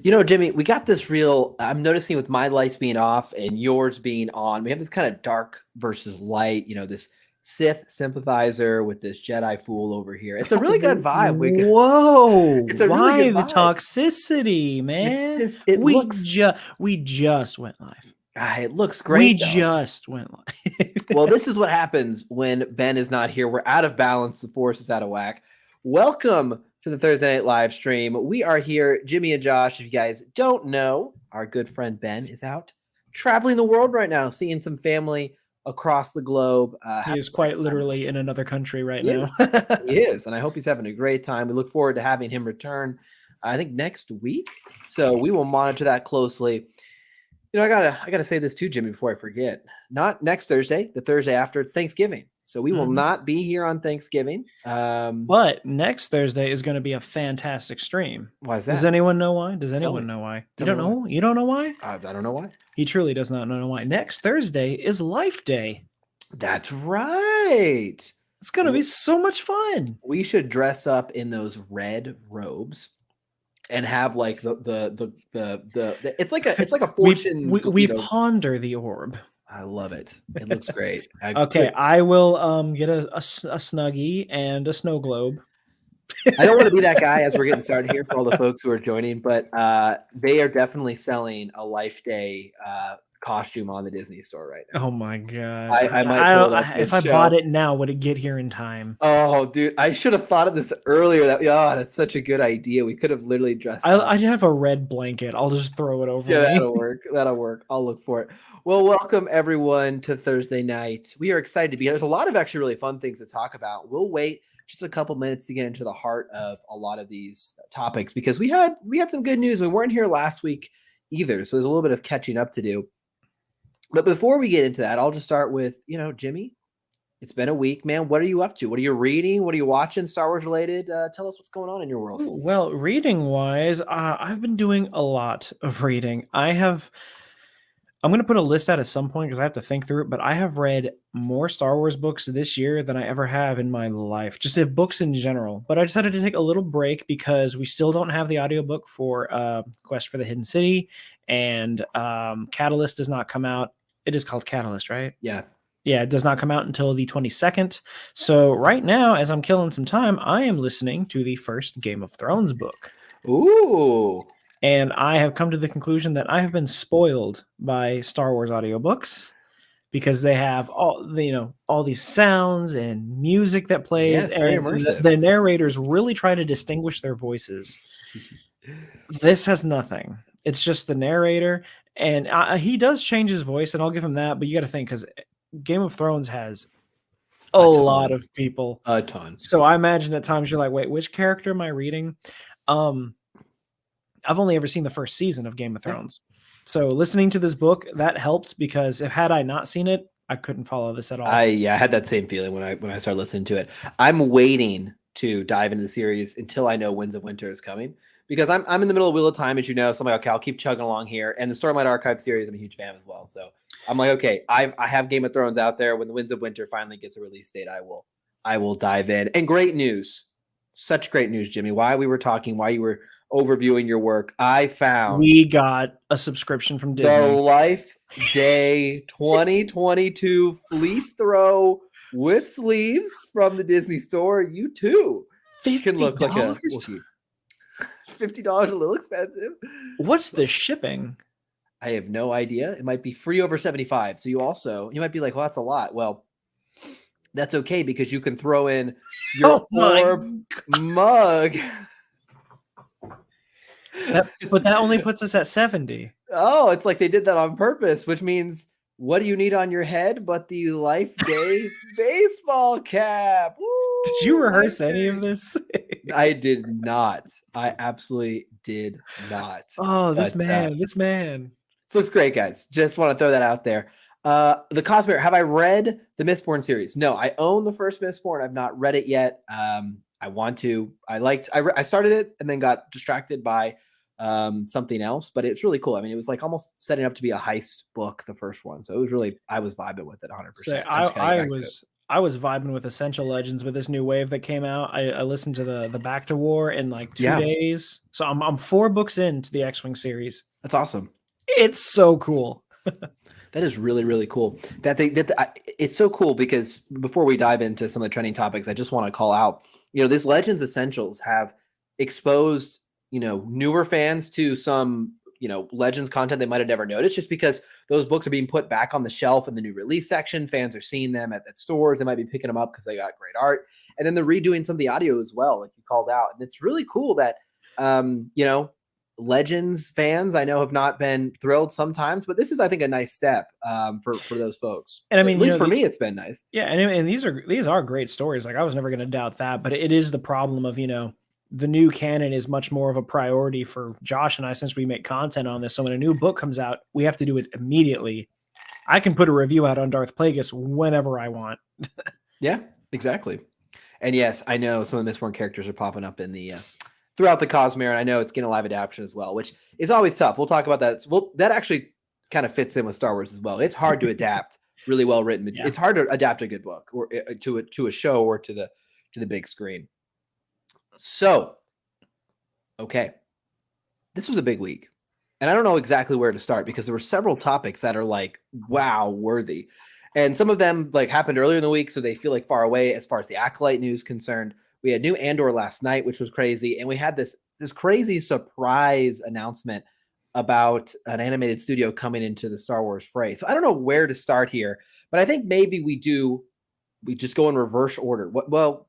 Jimmy, we got this real. I'm noticing with my lights being off and yours being on, we have this kind of dark versus light. This Sith sympathizer with this Jedi fool over here. It's a really good vibe. Whoa! It's a really good Why the vibe. toxicity, It's man? just, it looks, We just went live. it looks We great though. just went live. Well, this is what happens when Ben is not here. We're out of balance. The force is out of whack. Welcome to the Thursday Night Live stream. We are here, Jimmy and Josh. If you guys don't know, our good friend Ben is out traveling the world right now, seeing some family across the globe. He is quite literally in another country right now. He is, and I hope he's having a great time. We look forward to having him return, I think, next week. So we will monitor that closely. I gotta say this too, Jimmy, before I forget. Not next Thursday, the Thursday after, it's Thanksgiving. So we will not be here on Thanksgiving. But next Thursday is going to be a fantastic stream. Why is that? Does anyone know why? Does anyone know why? You don't know? You don't know why? I don't know why. He truly does not know why. Next Thursday is Life Day. That's right. It's going to be so much fun. We should dress up in those red robes and have like the it's like a fortune. We ponder the orb. I love it. It looks great. I will get a Snuggie and a snow globe. I don't want to be that guy as we're getting started here for all the folks who are joining, but they are definitely selling a Life Day costume on the Disney store right now. Oh my god! I might if I bought it now, would it get here in time? Oh, dude, I should have thought of this earlier. That's such a good idea. We could have literally dressed. I'd have a red blanket. I'll just throw it over. Yeah, that'll work. That'll work. I'll look for it. Well, welcome everyone to Thursday night. We are excited to be here. There's a lot of actually really fun things to talk about. We'll wait just a couple minutes to get into the heart of a lot of these topics because we had some good news. We weren't here last week either, so there's a little bit of catching up to do. But before we get into that, I'll just start with, Jimmy, it's been a week, man. What are you up to? What are you reading? What are you watching Star Wars related? Tell us what's going on in your world. Well, reading wise, I've been doing a lot of reading. I'm going to put a list out at some point because I have to think through it, but I have read more Star Wars books this year than I ever have in my life, just books in general. But I decided to take a little break because we still don't have the audiobook for Quest for the Hidden City, and Catalyst does not come out. It is called Catalyst, right? Yeah. Yeah, it does not come out until the 22nd. So right now, as I'm killing some time, I am listening to the first Game of Thrones book. Ooh. And I have come to the conclusion that I have been spoiled by Star Wars audiobooks because they have all these sounds and music that plays. Yeah, it's very immersive. The narrators really try to distinguish their voices. This has nothing. It's just the narrator, and he does change his voice, and I'll give him that. But you got to think, because Game of Thrones has a lot of people, a ton. So I imagine at times you're like, wait, which character am I reading? I've only ever seen the first season of Game of Thrones. So listening to this book, that helped because had I not seen it, I couldn't follow this at all. I had that same feeling when I started listening to it. I'm waiting to dive into the series until I know Winds of Winter is coming because I'm in the middle of Wheel of Time, as you know. So I'm like, okay, I'll keep chugging along here. And the Stormlight Archive series, I'm a huge fan as well. So I'm like, okay, I have Game of Thrones out there. When the Winds of Winter finally gets a release date, I will dive in. And great news. Such great news, Jimmy. While we were talking, while you were overviewing your work, I found we got a subscription from Disney. The Life Day 2022 fleece throw with sleeves from the Disney store. You too can look like a Wookiee. $50 a little expensive. What's the shipping? I have no idea. It might be free over 75. So you might be like, well, that's a lot. Well, that's okay because you can throw in your orb mug. But that only puts us at 70. Oh, it's like they did that on purpose, which means what do you need on your head but the Life Day baseball cap? Woo, did you rehearse any of this? I did not. I absolutely did not. Oh, this man. This looks great, guys. Just want to throw that out there. The Cosmere, have I read the Mistborn series? No, I own the first Mistborn. I've not read it yet. I want to. I started it and then got distracted by something else, but it's really cool. I mean, it was like almost setting up to be a heist book, the first one. So it was really, I was vibing with it 100%. I was vibing with Essential Legends with this new wave that came out. I listened to the Back to War in like 2 days. So I'm 4 books into the X-Wing series. That's awesome. It's so cool. That is really, really cool. It's so cool because before we dive into some of the trending topics, I just want to call out, this Legends Essentials have exposed, newer fans to some, Legends content they might have never noticed, just because those books are being put back on the shelf in the new release section. Fans are seeing them at stores. They might be picking them up because they got great art. And then they're redoing some of the audio as well, like you called out. And it's really cool that, Legends fans I know have not been thrilled sometimes, but this is, I think, a nice step for those folks. And I mean, at least for me, it's been nice. Yeah, and these are great stories. Like, I was never going to doubt that, but it is the problem of the new canon is much more of a priority for Josh and I since we make content on this. So when a new book comes out, we have to do it immediately. I can put a review out on Darth Plagueis whenever I want. Yeah, exactly. And yes, I know some of the Mistborn characters are popping up in the throughout the Cosmere, and I know it's getting a live adaptation as well, which is always tough. We'll talk about that. Well, that actually kind of fits in with Star Wars as well. It's hard to adapt really well written. Yeah. It's hard to adapt a good book or to a show or to the big screen. So, okay, this was a big week, and I don't know exactly where to start because there were several topics that are like wow worthy, and some of them like happened earlier in the week, so they feel like far away as far as the Acolyte news concerned. We had new Andor last night, which was crazy. And we had this crazy surprise announcement about an animated studio coming into the Star Wars fray. So I don't know where to start here, but I think maybe we just go in reverse order. Well,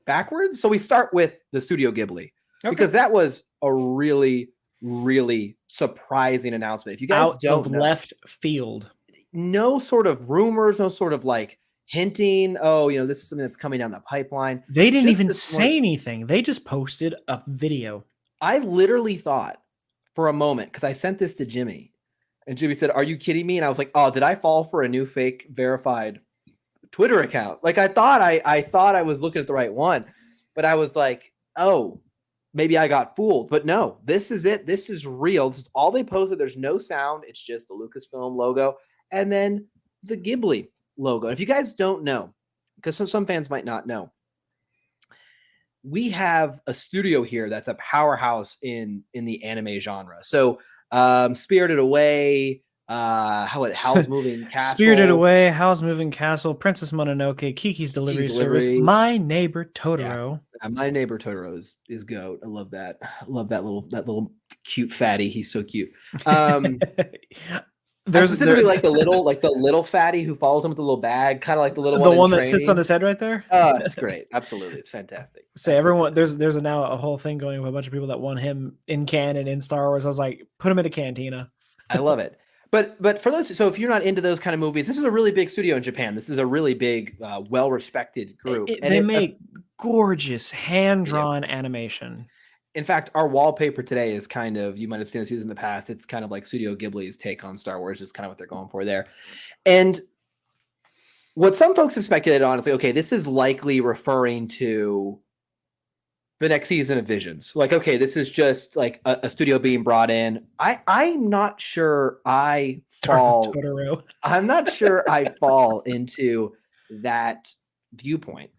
backwards. So we start with the Studio Ghibli, because that was a really, really surprising announcement. If you guys don't know, left field, no sort of rumors, no sort of like hinting, this is something that's coming down the pipeline. They didn't even say anything. They just posted a video. I literally thought for a moment, because I sent this to Jimmy, and Jimmy said, "Are you kidding me?" And I was like, "Oh, did I fall for a new fake verified Twitter account?" Like I thought I was looking at the right one, but I was like, "Oh, maybe I got fooled." But no, this is it. This is real. This is all they posted. There's no sound. It's just the Lucasfilm logo and then the Ghibli logo. If you guys don't know, because some fans might not know, we have a studio here that's a powerhouse in the anime genre. So Spirited Away, Howl's Moving Castle, Spirited Away, Howl's Moving Castle, Princess Mononoke, Kiki's Delivery Service, My Neighbor Totoro. Yeah. My Neighbor Totoro is goat. I love that. I love that little cute fatty. He's so cute. There's specifically like the little fatty who follows him with the little bag, kind of like the little one that sits on his head right there. Oh, it's great. Absolutely, it's fantastic. So everyone, there's now a whole thing going with a bunch of people that want him in canon in Star Wars. I was like, put him in a cantina. I love it. But for those, so if you're not into those kind of movies, this is a really big studio in Japan. This is a really big, well-respected group. They make gorgeous hand-drawn animation. In fact, our wallpaper today is kind of, you might have seen this used in the past, it's kind of like Studio Ghibli's take on Star Wars, is kind of what they're going for there. And what some folks have speculated on is like, okay, this is likely referring to the next season of Visions. Like, okay, this is just like a studio being brought in. I'm not sure I fall. I'm not sure I fall into that viewpoint.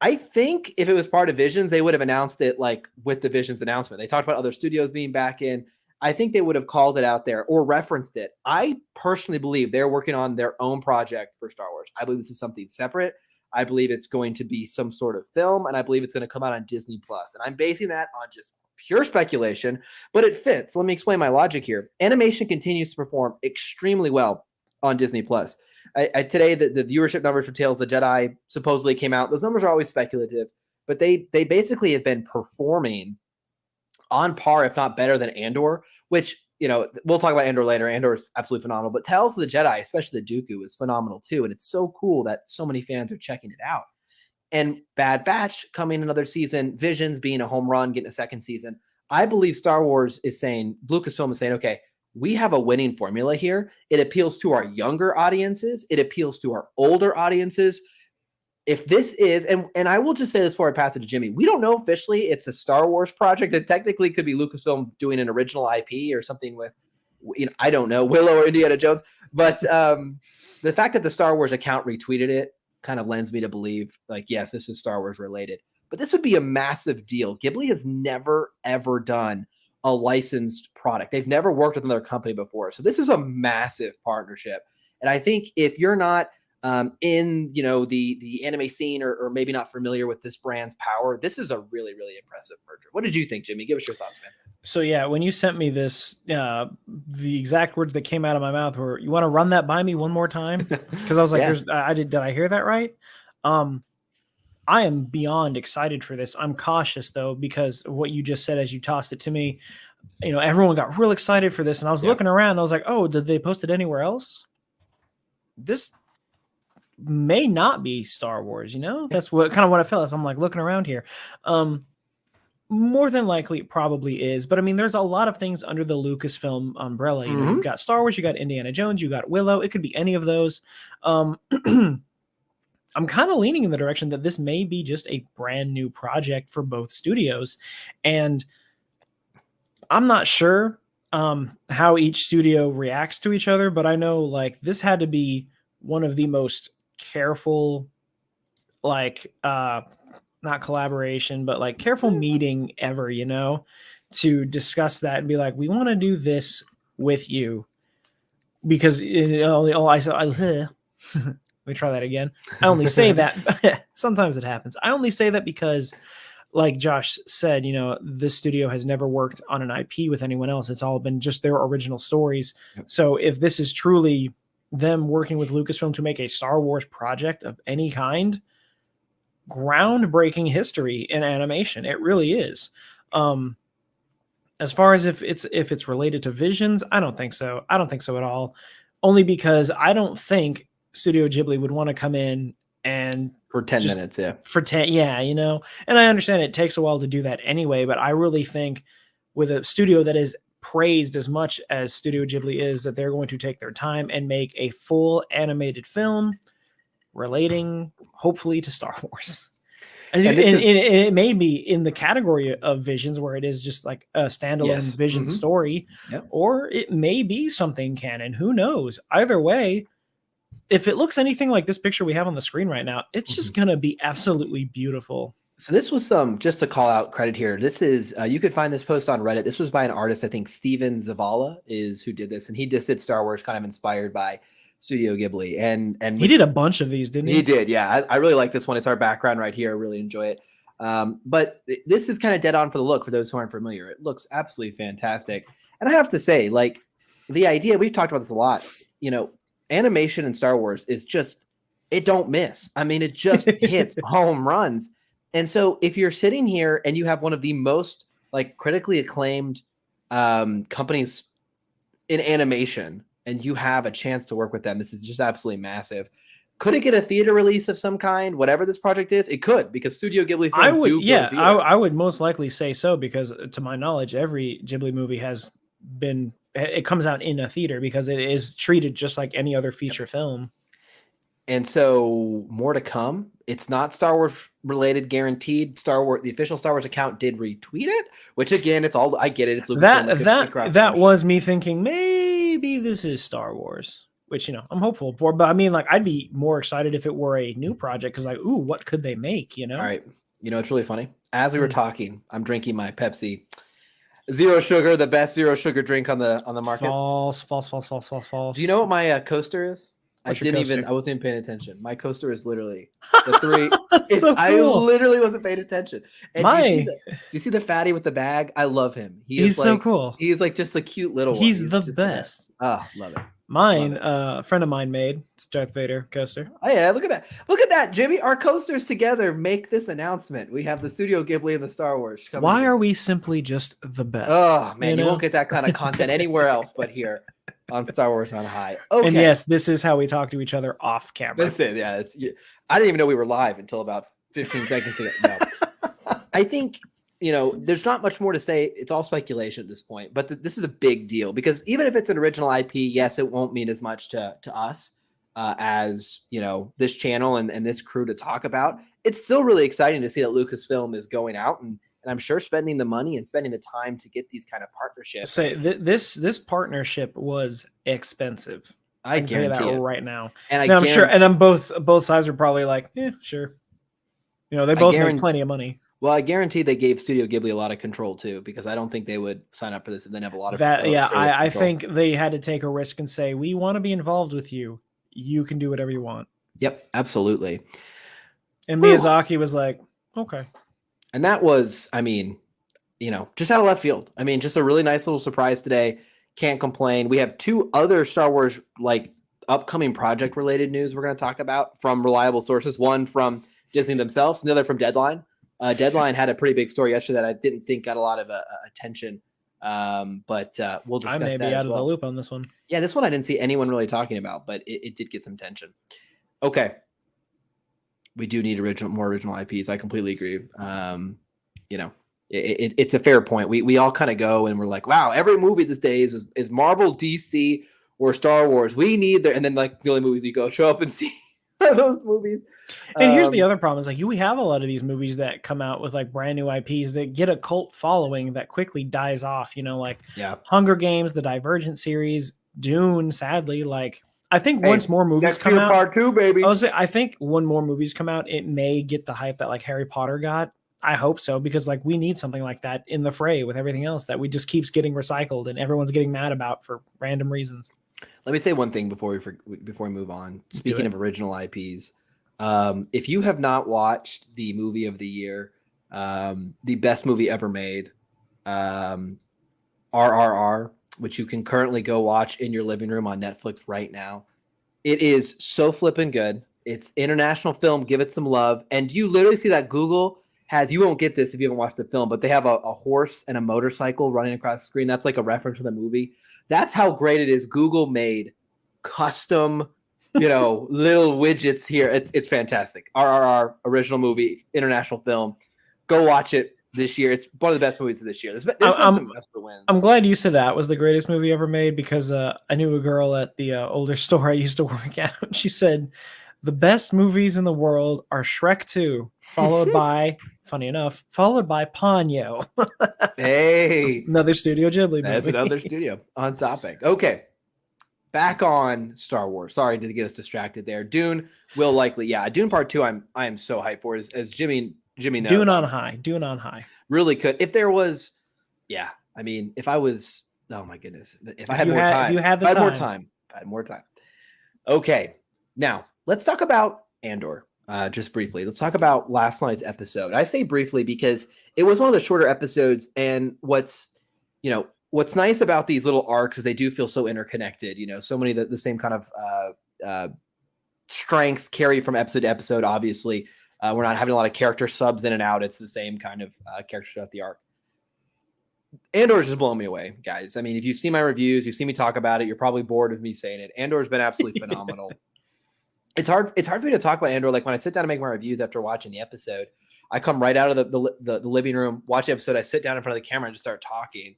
I think if it was part of Visions, they would have announced it like with the Visions announcement. They talked about other studios being back in. I think they would have called it out there or referenced it. I personally believe they're working on their own project for Star Wars. I believe this is something separate. I believe it's going to be some sort of film, and I believe it's going to come out on Disney Plus. And I'm basing that on just pure speculation, but it fits. Let me explain my logic here. Animation continues to perform extremely well on Disney Plus. Today, the viewership numbers for Tales of the Jedi supposedly came out. Those numbers are always speculative, but they basically have been performing on par, if not better than Andor, which, we'll talk about Andor later. Andor is absolutely phenomenal, but Tales of the Jedi, especially the Dooku, is phenomenal too. And it's so cool that so many fans are checking it out. And Bad Batch coming another season, Visions being a home run, getting a second season. I believe Star Wars is saying, Lucasfilm is saying, okay, we have a winning formula here. It appeals to our younger audiences. It appeals to our older audiences. If this is, and I will just say this before I pass it to Jimmy, we don't know officially it's a Star Wars project. It technically could be Lucasfilm doing an original IP or something with, I don't know, Willow or Indiana Jones. But the fact that the Star Wars account retweeted it kind of lends me to believe, like, yes, this is Star Wars related. But this would be a massive deal. Ghibli has never, ever done a licensed product. They've never worked with another company before. So this is a massive partnership. And I think if you're not in, the anime scene or maybe not familiar with this brand's power, this is a really, really impressive merger. What did you think, Jimmy? Give us your thoughts, man. So yeah, when you sent me this, the exact words that came out of my mouth were, "You want to run that by me one more time?" Because I was like, Yeah. Did I hear that right?" I am beyond excited for this. I'm cautious though, because of what you just said as you tossed it to me. Everyone got real excited for this, and I was looking around. And I was like, "Oh, did they post it anywhere else?" This may not be Star Wars. That's what I felt as I'm like looking around here. More than likely, it probably is. But I mean, there's a lot of things under the Lucasfilm umbrella. You've got Star Wars, you got Indiana Jones, you got Willow. It could be any of those. I'm kind of leaning in the direction that this may be just a brand new project for both studios. And I'm not sure how each studio reacts to each other, but I know like this had to be one of the most careful, like, not collaboration, but like careful meeting ever, to discuss that and be like, we want to do this with you. Because let me try that again. I only say that sometimes it happens. I only say that because, like Josh said, this studio has never worked on an IP with anyone else. It's all been just their original stories. Yep. So if this is truly them working with Lucasfilm to make a Star Wars project of any kind, groundbreaking history in animation. It really is. As far as if it's related to Visions, I don't think so. I don't think so at all. Only because I don't think Studio Ghibli would want to come in and for 10 minutes, for 10, and I understand it takes a while to do that anyway, but I really think with a studio that is praised as much as Studio Ghibli is, that they're going to take their time and make a full animated film relating hopefully to Star Wars. And it may be in the category of Visions, where it is just like a standalone Vision story, or it may be something canon. Who knows? Either way, if it looks anything like this picture we have on the screen right now, it's just going to be absolutely beautiful. So this was just to call out credit here. This is, you could find this post on Reddit. This was by an artist, I think Steven Zavala is who did this. And he just did Star Wars kind of inspired by Studio Ghibli. And he did a bunch of these, didn't he? He did, yeah. I really like this one. It's our background right here. I really enjoy it. But this is kind of dead on for the look for those who aren't familiar. It looks absolutely fantastic. And I have to say, like, the idea, we've talked about this a lot, animation in Star Wars is just, it don't miss. I mean, it just hits home runs. And so if you're sitting here and you have one of the most like critically acclaimed companies in animation, and you have a chance to work with them, this is just absolutely massive. Could it get a theater release of some kind? Whatever this project is, it could, because Studio Ghibli films I would most likely say so, because to my knowledge, every Ghibli movie it comes out in a theater because it is treated just like any other feature film. And so more to come. It's not Star Wars related, guaranteed. The official Star Wars account did retweet it, which again, it's all, I get it. It's that was me thinking maybe this is Star Wars, which, I'm hopeful for, but I mean, like, I'd be more excited if it were a new project. Cause like, ooh, what could they make? All right. It's really funny. As we were talking, I'm drinking my Pepsi Zero Sugar, the best zero sugar drink on the market. False. Do you know what my coaster is? I wasn't even paying attention. My coaster is literally the three. So cool. I literally wasn't paying attention. And do you see the fatty with the bag? I love him. He's so cool. He's like just a cute little one. He's the best. Oh, love it. Mine, a friend of mine made. It's Darth Vader coaster. Oh yeah, look at that. Look at that, Jimmy. Our coasters together make this announcement. We have the Studio Ghibli and the Star Wars coming. Why are we simply just the best? Oh man, you won't get that kind of content anywhere else but here on Star Wars on High. Okay. And yes, this is how we talk to each other off camera. That's it. Yeah, I didn't even know we were live until about 15 seconds ago. No. I think there's not much more to say. It's all speculation at this point, but this is a big deal because even if it's an original IP, yes, it won't mean as much to us as, this channel and this crew to talk about. It's still really exciting to see that Lucasfilm is going out and I'm sure spending the money and spending the time to get these kind of partnerships. This partnership was expensive. I can tell you that guarantee it. right now. And And I'm sure, and I'm both sides are probably like, yeah, sure. You know, they both make plenty of money. Well, I guarantee they gave Studio Ghibli a lot of control too, because I don't think they would sign up for this if they didn't have a lot of I think they had to take a risk and say, we want to be involved with you. You can do whatever you want. Yep, absolutely. And Miyazaki was like, okay. And that was, I mean, you know, just out of left field. I mean, just a really nice little surprise today. Can't complain. We have 2 other Star Wars like upcoming project related news we're going to talk about from reliable sources. One from Disney themselves, and the other from Deadline. Deadline had a pretty big story yesterday that I didn't think got a lot of attention, but we'll discuss that. I may be out of the loop on this one. Yeah, this one I didn't see anyone really talking about, but it did get some attention. Okay, we do need more original IPs. I completely agree. You know, it's a fair point. We all kind of go and we're like, wow, every movie these days is Marvel, DC, or Star Wars. We need and then like the only movies we go show up and see those movies. And here's the other problem is like we have a lot of these movies that come out with like brand new IPs that get a cult following that quickly dies off, you know, like Hunger Games, the Divergent series, Dune, sadly, like I think once more movies come out, part 2, baby. I think when more movies come out, it may get the hype that like Harry Potter got. I hope so, because like we need something like that in the fray with everything else that we just keeps getting recycled and everyone's getting mad about for random reasons. Let me say one thing before we move on. Speaking of original IPs, if you have not watched the movie of the year, the best movie ever made, RRR, which you can currently go watch in your living room on Netflix right now, it is so flippin' good. It's international film. Give it some love. And you literally see that Google has, you won't get this if you haven't watched the film, but they have a horse and a motorcycle running across the screen. That's like a reference to the movie. That's how great it is. Google made custom, you know, little widgets here. It's fantastic. RRR, original movie, international film. Go watch it this year. It's one of the best movies of this year. There's been some wins. I'm glad you said that was the greatest movie ever made, because I knew a girl at the older store I used to work at. She said the best movies in the world are Shrek 2, followed by, funny enough, followed by Ponyo. Hey, another Studio Ghibli movie. That's another studio on topic. Okay, back on Star Wars. Sorry to get us distracted there. Dune will likely, Dune Part 2. I am so hyped for, as Jimmy knows. Dune on high. Really could. If there was, I mean, if I was, oh my goodness, if I had more time, if you had more time. Okay, now let's talk about Andor. Just briefly, let's talk about last night's episode. I say briefly because it was one of the shorter episodes, and what's nice about these little arcs is they do feel so interconnected. You know, so many the same kind of strengths carry from episode to episode. Obviously, we're not having a lot of character subs in and out. It's the same kind of character throughout the arc. Andor is just blowing me away, guys. I mean, if you've seen my reviews, you've seen me talk about it, you're probably bored of me saying it. Andor has been absolutely phenomenal. It's hard for me to talk about Andor. Like when I sit down to make my reviews after watching the episode, I come right out of the living room, watch the episode. I sit down in front of the camera and just start talking.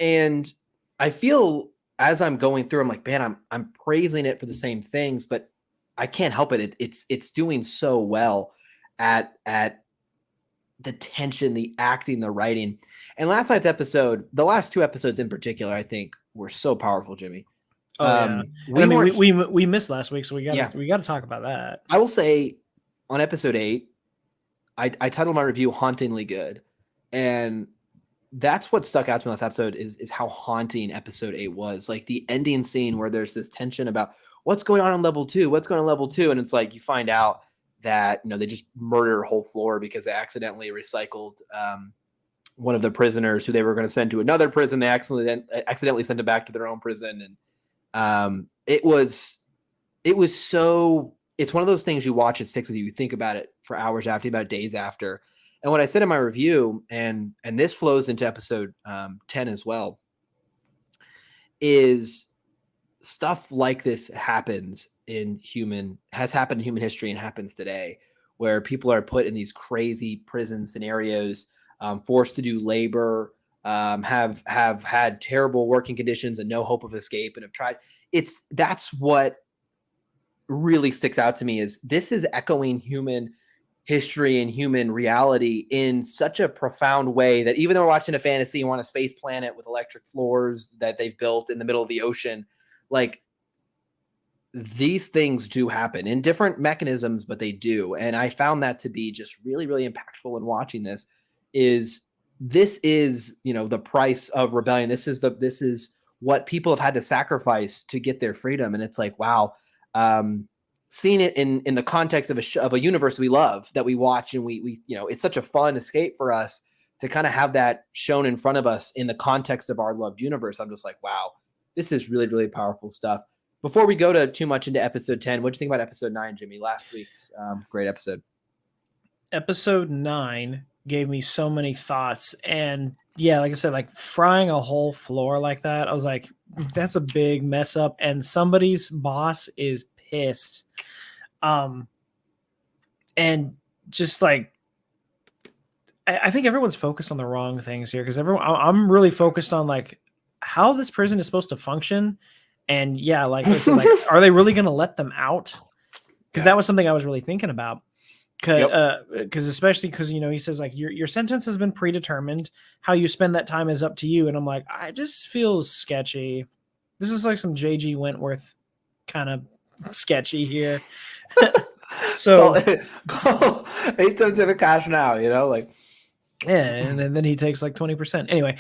And I feel as I'm going through, I'm like, man, I'm praising it for the same things, but I can't help it. It's doing so well at the tension, the acting, the writing. And last night's episode, the last 2 episodes in particular, I think were so powerful, Jimmy. We missed last week, so we got to talk about that. I will say on episode 8, I titled my review "Hauntingly Good," and that's what stuck out to me last episode is how haunting episode 8 was. Like the ending scene where there's this tension about what's going on level 2, and it's like you find out that they just murdered a whole floor because they accidentally recycled one of the prisoners who they were going to send to another prison. They accidentally sent it back to their own prison, and it was so. It's one of those things you watch, it sticks with you. You think about it for hours after, about days after. And what I said in my review, and this flows into episode 10 as well, is stuff like this has happened in human history and happens today, where people are put in these crazy prison scenarios, forced to do labor, have had terrible working conditions and no hope of escape, and have tried. That's what really sticks out to me, is this is echoing human history and human reality in such a profound way that even though we're watching a fantasy and we're on a space planet with electric floors that they've built in the middle of the ocean, like these things do happen in different mechanisms, but they do. And I found that to be just really, really impactful in watching this is, the price of rebellion. This is what people have had to sacrifice to get their freedom. And it's like, wow, seeing it in the context of a universe we love, that we watch, and we it's such a fun escape for us to kind of have that shown in front of us in the context of our loved universe. I'm just like, wow, this is really, really powerful stuff. Before we go too much into episode 10, what do you think about episode 9, Jimmy? Last week's great episode. Episode 9 gave me so many thoughts. And yeah, like I said, like frying a whole floor like that, I was like, that's a big mess up. And somebody's boss is pissed. And just like, I think everyone's focused on the wrong things here, because I'm really focused on like how this prison is supposed to function. And yeah, like I said, like, are they really going to let them out? Because that was something I was really thinking about. Because especially because, he says like your sentence has been predetermined. How you spend that time is up to you. And I'm like, I just feels sketchy. This is like some J.G. Wentworth kind of sketchy here. So 8 times of cash now, like. Yeah, and then he takes like 20%. Anyway,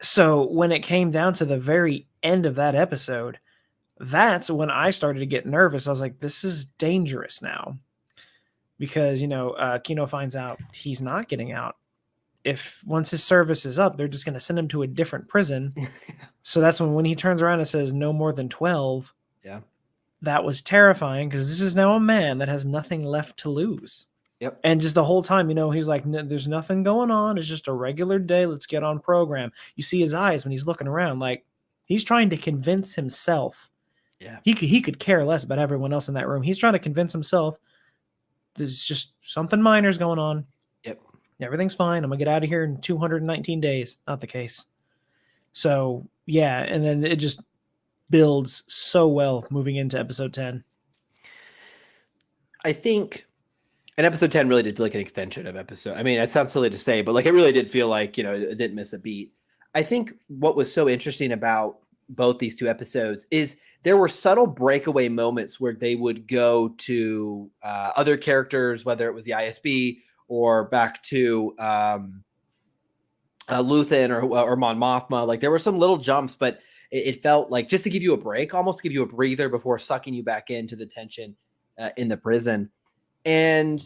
so when it came down to the very end of that episode, that's when I started to get nervous. I was like, this is dangerous now. Because, Kino finds out he's not getting out. If once his service is up, they're just going to send him to a different prison. So that's when he turns around and says no more than 12. Yeah. That was terrifying, because this is now a man that has nothing left to lose. Yep. And just the whole time, he's like, there's nothing going on. It's just a regular day. Let's get on program. You see his eyes when he's looking around, like he's trying to convince himself. Yeah. He could care less about everyone else in that room. He's trying to convince himself there's just something minor's going on. Yep. Everything's fine. I'm going to get out of here in 219 days. Not the case. So, yeah. And then it just builds so well moving into episode 10. I think... And episode 10 really did feel like an extension of episode. I mean, it sounds silly to say, but like it really did feel like, it didn't miss a beat. I think what was so interesting about both these two episodes is there were subtle breakaway moments where they would go to other characters, whether it was the ISB or back to Luthen or Mon Mothma. Like there were some little jumps, but it felt like just to give you a break, almost to give you a breather before sucking you back into the tension in the prison. And,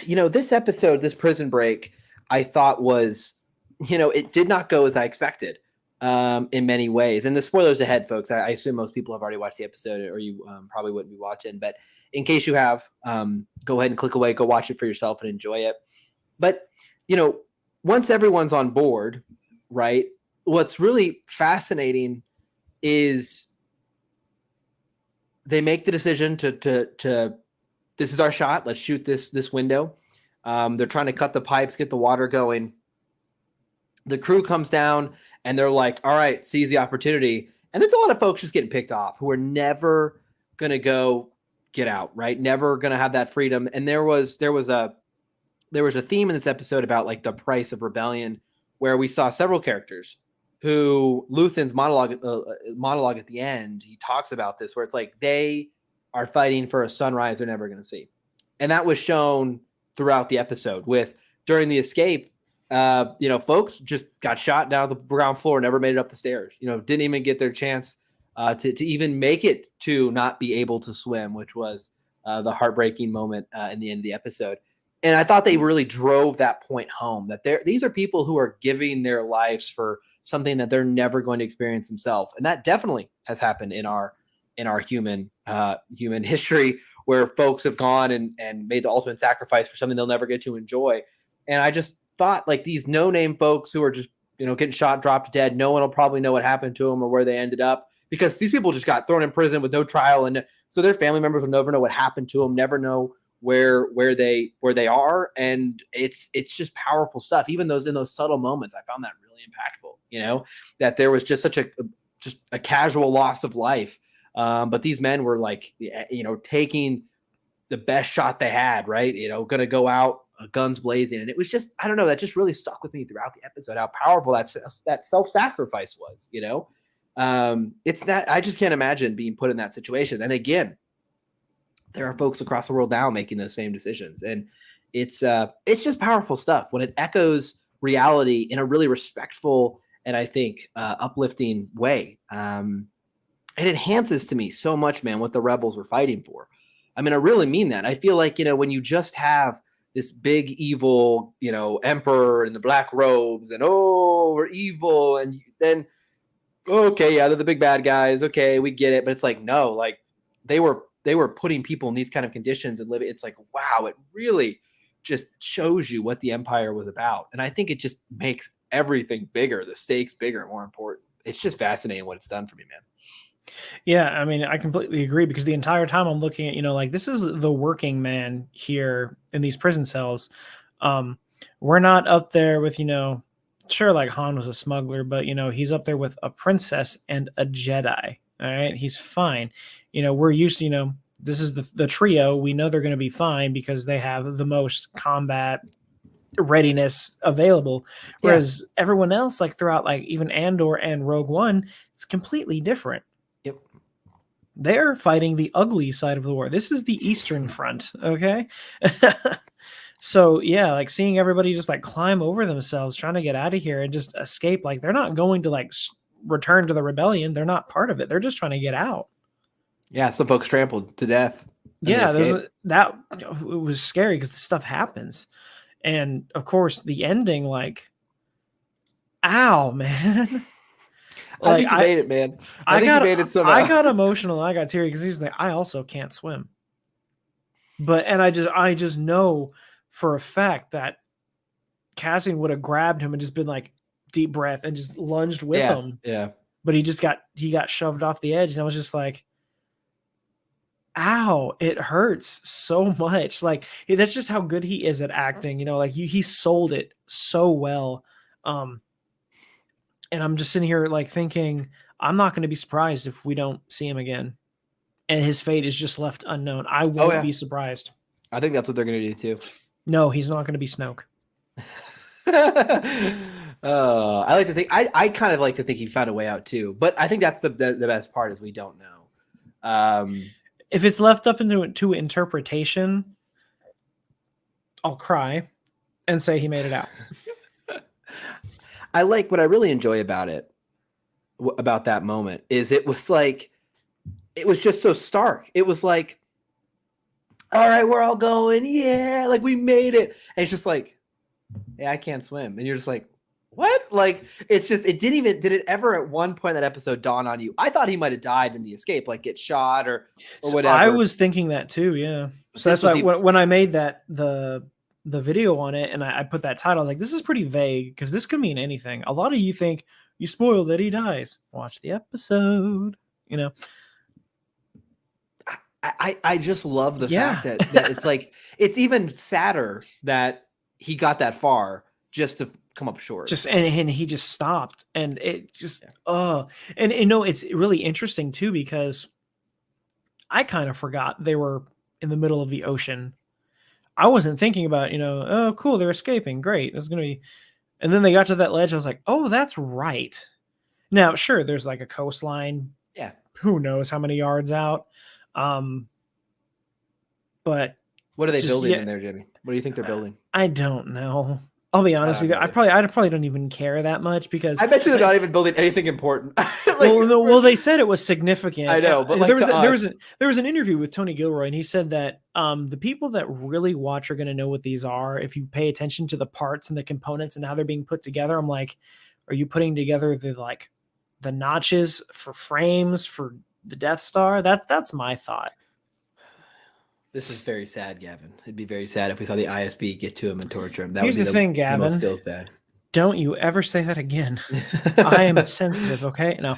this episode, this prison break, I thought was, it did not go as I expected in many ways. And the spoilers ahead, folks, I assume most people have already watched the episode, or you probably wouldn't be watching. But in case you have, go ahead and click away, go watch it for yourself and enjoy it. But, once everyone's on board, right, what's really fascinating is they make the decision to this is our shot. Let's shoot this window. They're trying to cut the pipes, get the water going. The crew comes down and they're like, all right, seize the opportunity. And there's a lot of folks just getting picked off who are never going to go get out, right? Never going to have that freedom. And there was a theme in this episode about like the price of rebellion, where we saw several characters who Luthen's monologue at the end, he talks about this, where it's like they are fighting for a sunrise they're never going to see. And that was shown throughout the episode during the escape, folks just got shot down to the ground floor, never made it up the stairs, didn't even get their chance to even make it to not be able to swim, which was the heartbreaking moment in the end of the episode. And I thought they really drove that point home, that these are people who are giving their lives for something that they're never going to experience themselves. And that definitely has happened in our human history, where folks have gone and made the ultimate sacrifice for something they'll never get to enjoy. And I just thought, like, these no-name folks who are just, getting shot, dropped dead, no one will probably know what happened to them or where they ended up, because these people just got thrown in prison with no trial. And so their family members will never know what happened to them, never know where they are. And it's just powerful stuff. Even in those subtle moments, I found that really impactful, that there was just such a casual loss of life. But these men were like, taking the best shot they had, right? Going to go out guns blazing. And it was just, I don't know, that just really stuck with me throughout the episode, how powerful that self-sacrifice was, It's that I just can't imagine being put in that situation. And again, there are folks across the world now making those same decisions, and it's just powerful stuff when it echoes reality in a really respectful and I think uplifting way. It enhances to me so much, man, what the rebels were fighting for. I mean, I really mean that. I feel like, when you just have this big evil, emperor in the black robes and, oh, we're evil. And then, okay, yeah, they're the big bad guys. Okay, we get it. But it's like, no, like they were putting people in these kind of conditions and living. It's like, wow, it really just shows you what the empire was about. And I think it just makes everything bigger, the stakes bigger, more important. It's just fascinating what it's done for me, man. Yeah, I mean, I completely agree because the entire time I'm looking at, like this is the working man here in these prison cells. We're not up there with, sure, like Han was a smuggler, but he's up there with a princess and a Jedi. All right, he's fine. We're used to, this is the trio. We know they're going to be fine because they have the most combat readiness available, whereas everyone else, like throughout, like even Andor and Rogue One, it's completely different. Yep. They're fighting the ugly side of the war. This is the Eastern Front, okay? So, yeah, like seeing everybody just like climb over themselves, trying to get out of here and just escape. Like they're not going to like return to the rebellion. They're not part of it. They're just trying to get out. Yeah, some folks trampled to death. Yeah, it was scary because this stuff happens. And, of course, the ending, like, ow, man. I think you made it, man. I think you made it somehow. I got emotional. I got teary because he's like, I also can't swim. And I just know for a fact that Cassian would have grabbed him and just been like, deep breath and just lunged with him. Yeah. But he got shoved off the edge. And I was just like, ow, it hurts so much. Like that's just how good he is at acting, like he sold it so well. And I'm just sitting here like thinking, I'm not going to be surprised if we don't see him again and his fate is just left unknown. I won't be surprised. I think that's what they're going to do too. No, he's not going to be Snoke. I like to think I kind of like to think he found a way out too, but I think that's the best part is we don't know. If it's left up to interpretation, I'll cry and say he made it out. I like what I really enjoy about it, about that moment, is it was just so stark. It was like, all right, we're all going, yeah, like we made it. And it's just like, yeah, I can't swim. And you're just like, what? Like, it's just, did it ever at one point in that episode dawn on you? I thought he might have died in the escape, like get shot or whatever. I was thinking that too, yeah. So that's why when I made the video on it and I put that title, I was like, this is pretty vague because this could mean anything. A lot of you think you spoil that he dies. Watch the episode, I just love the fact that it's like, it's even sadder that he got that far just to come up short. And he just stopped and it just and it's really interesting too because I kind of forgot they were in the middle of the ocean. I wasn't thinking about, oh cool, they're escaping, great, that's gonna be, and then they got to that ledge. I was like, oh, that's right. Now sure, there's like a coastline, who knows how many yards out, but what are they building in there, Jimmy? What do you think they're building? I don't know. I'll be honest with you. I probably don't even care that much because I bet you they're not even building anything important. well, they said it was significant. I know, but there was an interview with Tony Gilroy, and he said that the people that really watch are going to know what these are if you pay attention to the parts and the components and how they're being put together. I'm like, are you putting together the notches for frames for the Death Star? That's my thought. This is very sad, Gavin. It'd be very sad if we saw the ISB get to him and torture him. Here's the thing, Gavin. The most skills bad. Don't you ever say that again. I am sensitive, okay? No.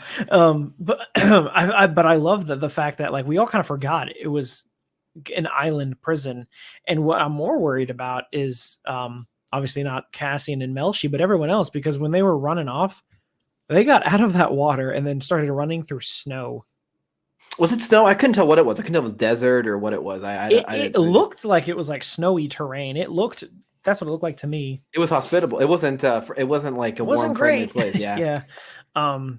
But I love the fact that like we all kind of forgot it was an island prison. And what I'm more worried about is obviously not Cassian and Melshi, but everyone else, because when they were running off, they got out of that water and then started running through snow. Was it snow? I couldn't tell what it was. I couldn't tell if it was desert or what it was. It looked like it was like snowy terrain. That's what it looked like to me. It was hospitable. It wasn't like a warm, friendly place. Yeah. Yeah.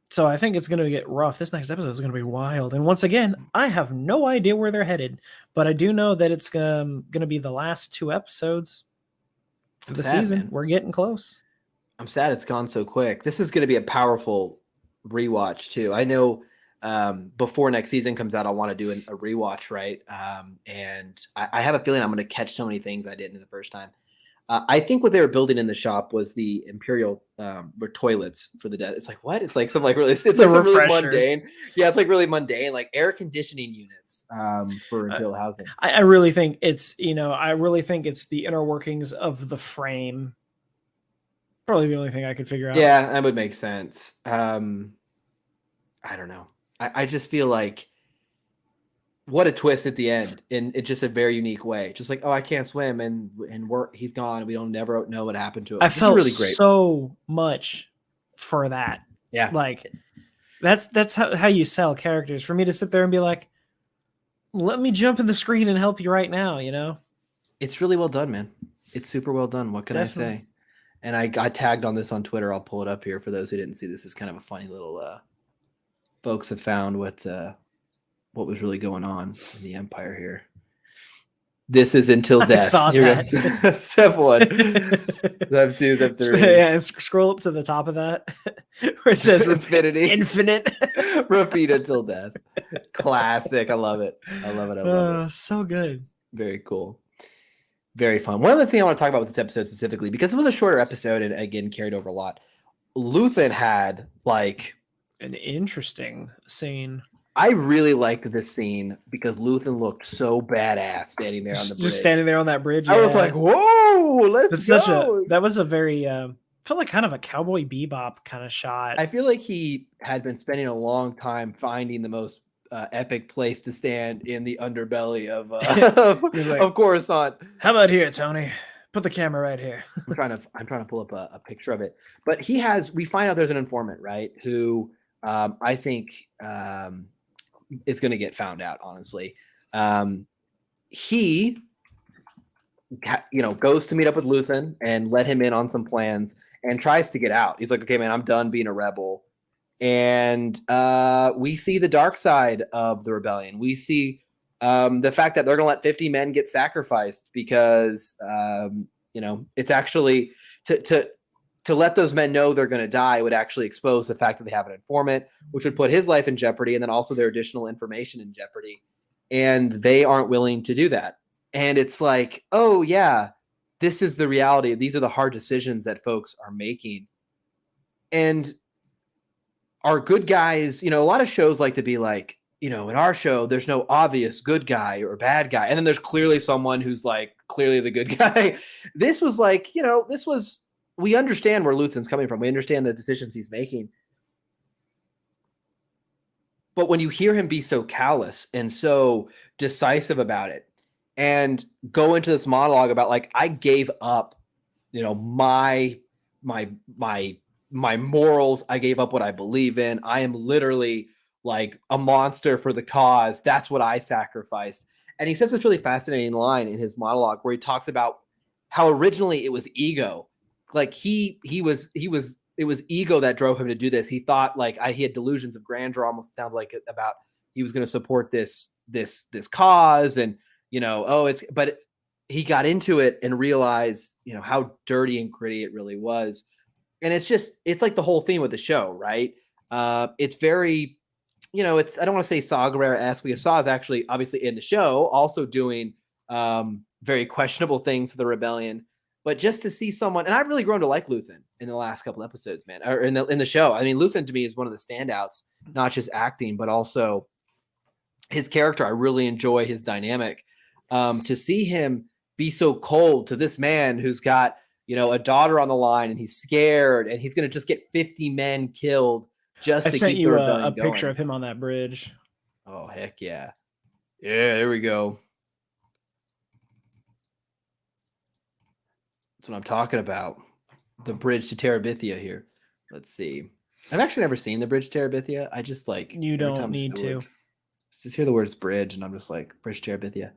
So I think it's going to get rough. This next episode is going to be wild. And once again, I have no idea where they're headed, but I do know that it's going to be the last 2 episodes for the season. Man. We're getting close. I'm sad it's gone so quick. This is going to be a powerful rewatch too. I know before next season comes out, I'll want to do a rewatch, right? And I have a feeling I'm going to catch so many things I didn't the first time. I think what they were building in the shop was the Imperial toilets for the dead. It's like, what? It's like some like really, it's like some really mundane. Yeah, it's like really mundane, like air conditioning units for Imperial housing. I really think it's, I really think it's the inner workings of the frame. Probably the only thing I could figure out. Yeah, that would make sense. I don't know. I just feel like what a twist at the end in just a very unique way. Just like, oh, I can't swim and he's gone. We don't never know what happened to him. I felt really great. So much for that. Yeah. Like that's how you sell characters. For me to sit there and be like, let me jump in the screen and help you right now, It's really well done, man. It's super well done. What can I say? And I got tagged on this on Twitter. I'll pull it up here for those who didn't see this. Is kind of a funny little folks have found what was really going on in the Empire here. This is Until Death. I saw that. Step 1. Step 2, Step 3. Yeah, and scroll up to the top of that where it says Infinity. Infinite. Repeat until death. Classic. I love it. I love it. So good. Very cool. Very fun. One other thing I want to talk about with this episode specifically, because it was a shorter episode and again carried over a lot. Luthen had like an interesting scene. I really liked this scene because Luthen looked so badass standing there on the bridge. Just standing there on that bridge. I was like, whoa, let's go. That was a very, felt like kind of a Cowboy Bebop kind of shot. I feel like he had been spending a long time finding the most epic place to stand in the underbelly of Coruscant. How about here, Tony? Put the camera right here. I'm trying to pull up a picture of it. But we find out there's an informant, right? Who I think is going to get found out, honestly. He goes to meet up with Luthen and let him in on some plans and tries to get out. He's like, okay, man, I'm done being a rebel. And we see the dark side of the rebellion. We see the fact that they're going to let 50 men get sacrificed because, it's actually to let those men know they're going to die would actually expose the fact that they have an informant, which would put his life in jeopardy and then also their additional information in jeopardy. And they aren't willing to do that. And it's like, oh, yeah, this is the reality. These are the hard decisions that folks are making. And our good guys, a lot of shows like to be like, in our show, there's no obvious good guy or bad guy. And then there's clearly someone who's like clearly the good guy. This was like, we understand where Luthen's coming from. We understand the decisions he's making. But when you hear him be so callous and so decisive about it and go into this monologue about like, I gave up, my morals. I gave up what I believe in. I am literally like a monster for the cause. That's what I sacrificed. And he says this really fascinating line in his monologue where he talks about how originally it was ego. Like it was ego that drove him to do this. He thought like he had delusions of grandeur, almost sounds like about he was going to support this cause and, but he got into it and realized, how dirty and gritty it really was. And it's like the whole theme of the show, right? It's very, I don't want to say Saw Gerrera-esque because Saw is actually obviously in the show also doing very questionable things to the rebellion. But just to see someone, and I've really grown to like Luthen in the last couple episodes, man, or in the show. I mean, Luthen to me is one of the standouts, not just acting, but also his character. I really enjoy his dynamic. To see him be so cold to this man who's got, a daughter on the line and he's scared and he's going to just get 50 men killed just to keep the rebellion going. I sent you a picture of him on that bridge. Oh, heck yeah. Yeah, there we go. That's what I'm talking about. The bridge to Terabithia here. Let's see. I've actually never seen the bridge to Terabithia. I just like... You don't need to. Just hear the words bridge and I'm just like, bridge to Terabithia.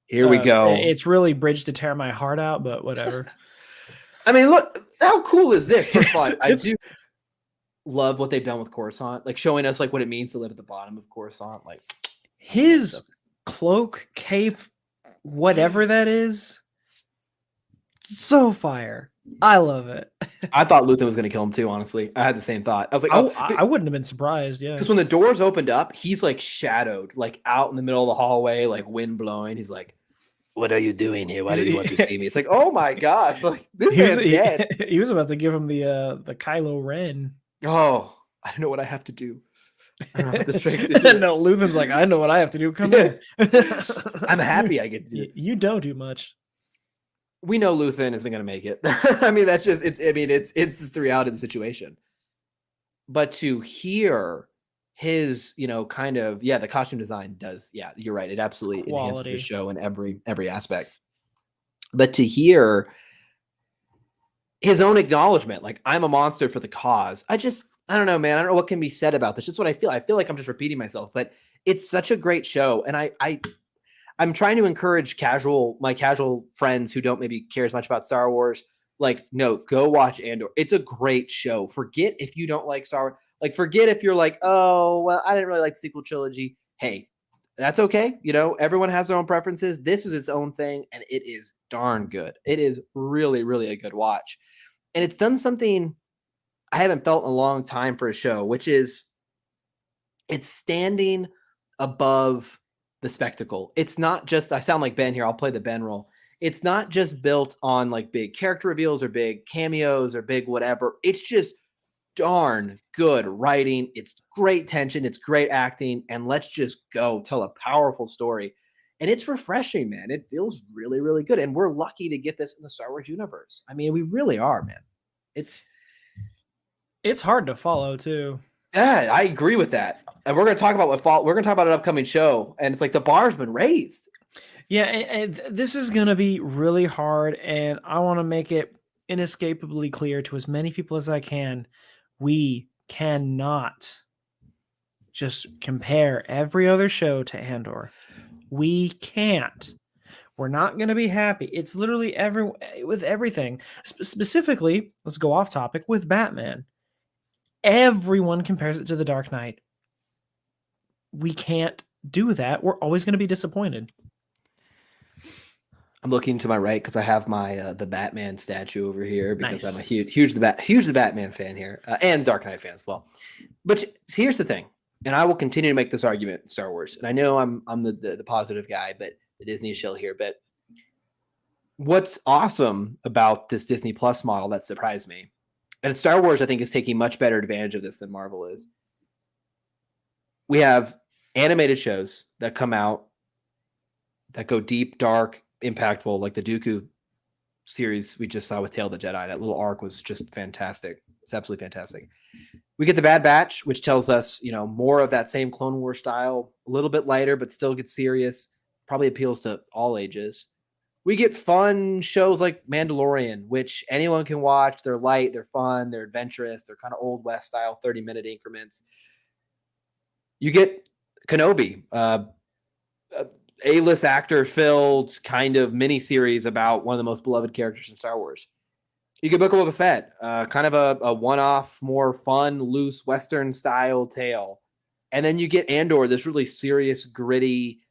Here we go. It's really bridge to tear my heart out, but whatever. I mean, look, how cool is this? For fun, love what they've done with Coruscant, like showing us like what it means to live at the bottom of Coruscant. Like His cloak, cape, whatever that is, so fire. I love it. I thought Luthen was going to kill him too. Honestly, I had the same thought. I was like, oh, I wouldn't have been surprised. Yeah, because when the doors opened up, he's like shadowed, like out in the middle of the hallway, like wind blowing. He's like, "What are you doing here? Why did you want to see me?" It's like, oh my god, like this man's dead. He was about to give him the Kylo Ren. Oh, I don't know what I have to do. I don't have the strength to do it. No, Luthen's like, I know what I have to do. Come in. I'm happy I get to do it. You don't do much. We know Luthen isn't going to make it. I mean, that's just, it's the reality of the situation. But to hear his, kind of, the costume design does, you're right. It absolutely enhances the show in every aspect. But to hear his own acknowledgement, like, I'm a monster for the cause. I don't know, man. I don't know what can be said about this. It's what I feel. I feel like I'm just repeating myself, but it's such a great show. And I'm trying to encourage my casual friends who don't maybe care as much about Star Wars. Like, no, go watch Andor. It's a great show. Forget if you don't like Star Wars. Like, forget if you're like, oh, well, I didn't really like the sequel trilogy. Hey, that's okay. Everyone has their own preferences. This is its own thing, and it is darn good. It is really, really a good watch. And it's done something I haven't felt in a long time for a show, which is it's standing above the spectacle. It's not just, I sound like Ben here, I'll play the Ben role. It's not just built on like big character reveals or big cameos or big whatever. It's just darn good writing. It's great tension. It's great acting. And let's just go tell a powerful story. And it's refreshing, man. It feels really, really good. And we're lucky to get this in the Star Wars universe. I mean, we really are, man. It's hard to follow too. Yeah, I agree with that. And we're going to talk about we're going to talk about an upcoming show, and it's like the bar's been raised. Yeah, and this is going to be really hard, and I want to make it inescapably clear to as many people as I can. We cannot just compare every other show to Andor. We can't. We're not going to be happy. It's literally with everything. Specifically, let's go off topic with Batman. Everyone compares it to The Dark Knight. We can't do that. We're always going to be disappointed. I'm looking to my right because I have my the Batman statue over here because I'm a huge the Batman fan here and Dark Knight fan as well. But here's the thing, and I will continue to make this argument in Star Wars. And I know I'm the positive guy, but the Disney shill here. But what's awesome about this Disney Plus model that surprised me, and Star Wars I think is taking much better advantage of this than Marvel is. We have animated shows that come out that go deep, dark, impactful, like the Dooku series we just saw with Tale of the Jedi. That little arc was just fantastic. It's absolutely fantastic. We get the Bad Batch, which tells us, more of that same Clone War style, a little bit lighter, but still gets serious. Probably appeals to all ages. We get fun shows like Mandalorian, which anyone can watch. They're light, they're fun, they're adventurous, they're kind of Old West style, 30-minute increments. You get Kenobi, A-list actor-filled kind of mini-series about one of the most beloved characters in Star Wars. You get Book of Boba Fett, kind of a one-off, more fun, loose, Western-style tale. And then you get Andor, this really serious, gritty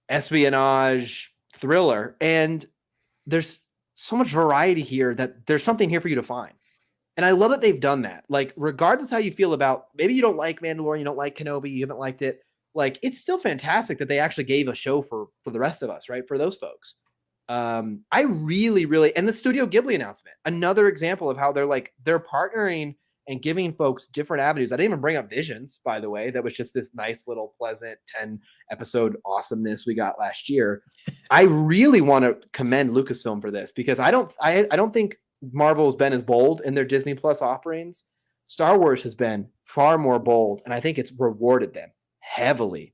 espionage thriller. And there's so much variety here that there's something here for you to find. And I love that they've done that. Like, regardless how you feel about, maybe you don't like Mandalorian, you don't like Kenobi, you haven't liked it. Like, it's still fantastic that they actually gave a show for the rest of us, right? For those folks. I really, really, and the Studio Ghibli announcement, another example of how they're partnering and giving folks different avenues. I didn't even bring up Visions, by the way. That was just this nice little pleasant 10-episode awesomeness we got last year. I really want to commend Lucasfilm for this because I don't think Marvel's been as bold in their Disney Plus offerings. Star Wars has been far more bold, and I think it's rewarded them heavily.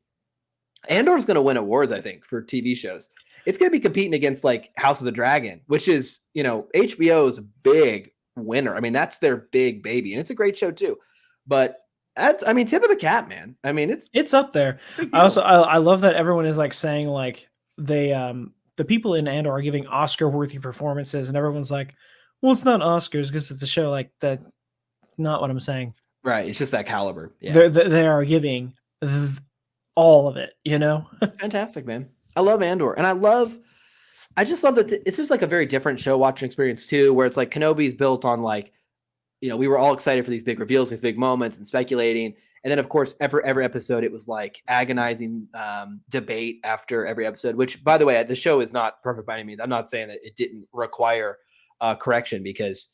Andor's going to win awards, I think, for TV shows. It's going to be competing against like House of the Dragon, which is, HBO's big winner. I mean, that's their big baby, and it's a great show too. But tip of the cap, man. I mean, it's up there. I love that everyone is like saying like they the people in Andor are giving Oscar-worthy performances, and everyone's like, well, it's not Oscars because it's a show like that. not what I'm saying. Right. It's just that caliber. Yeah. They are giving all of it, Fantastic, man. I love Andor. And I just love that it's just like a very different show watching experience too, where it's like Kenobi's built on like, we were all excited for these big reveals, these big moments and speculating. And then of course, every episode, it was like agonizing debate after every episode, which by the way, the show is not perfect by any means. I'm not saying that it didn't require correction because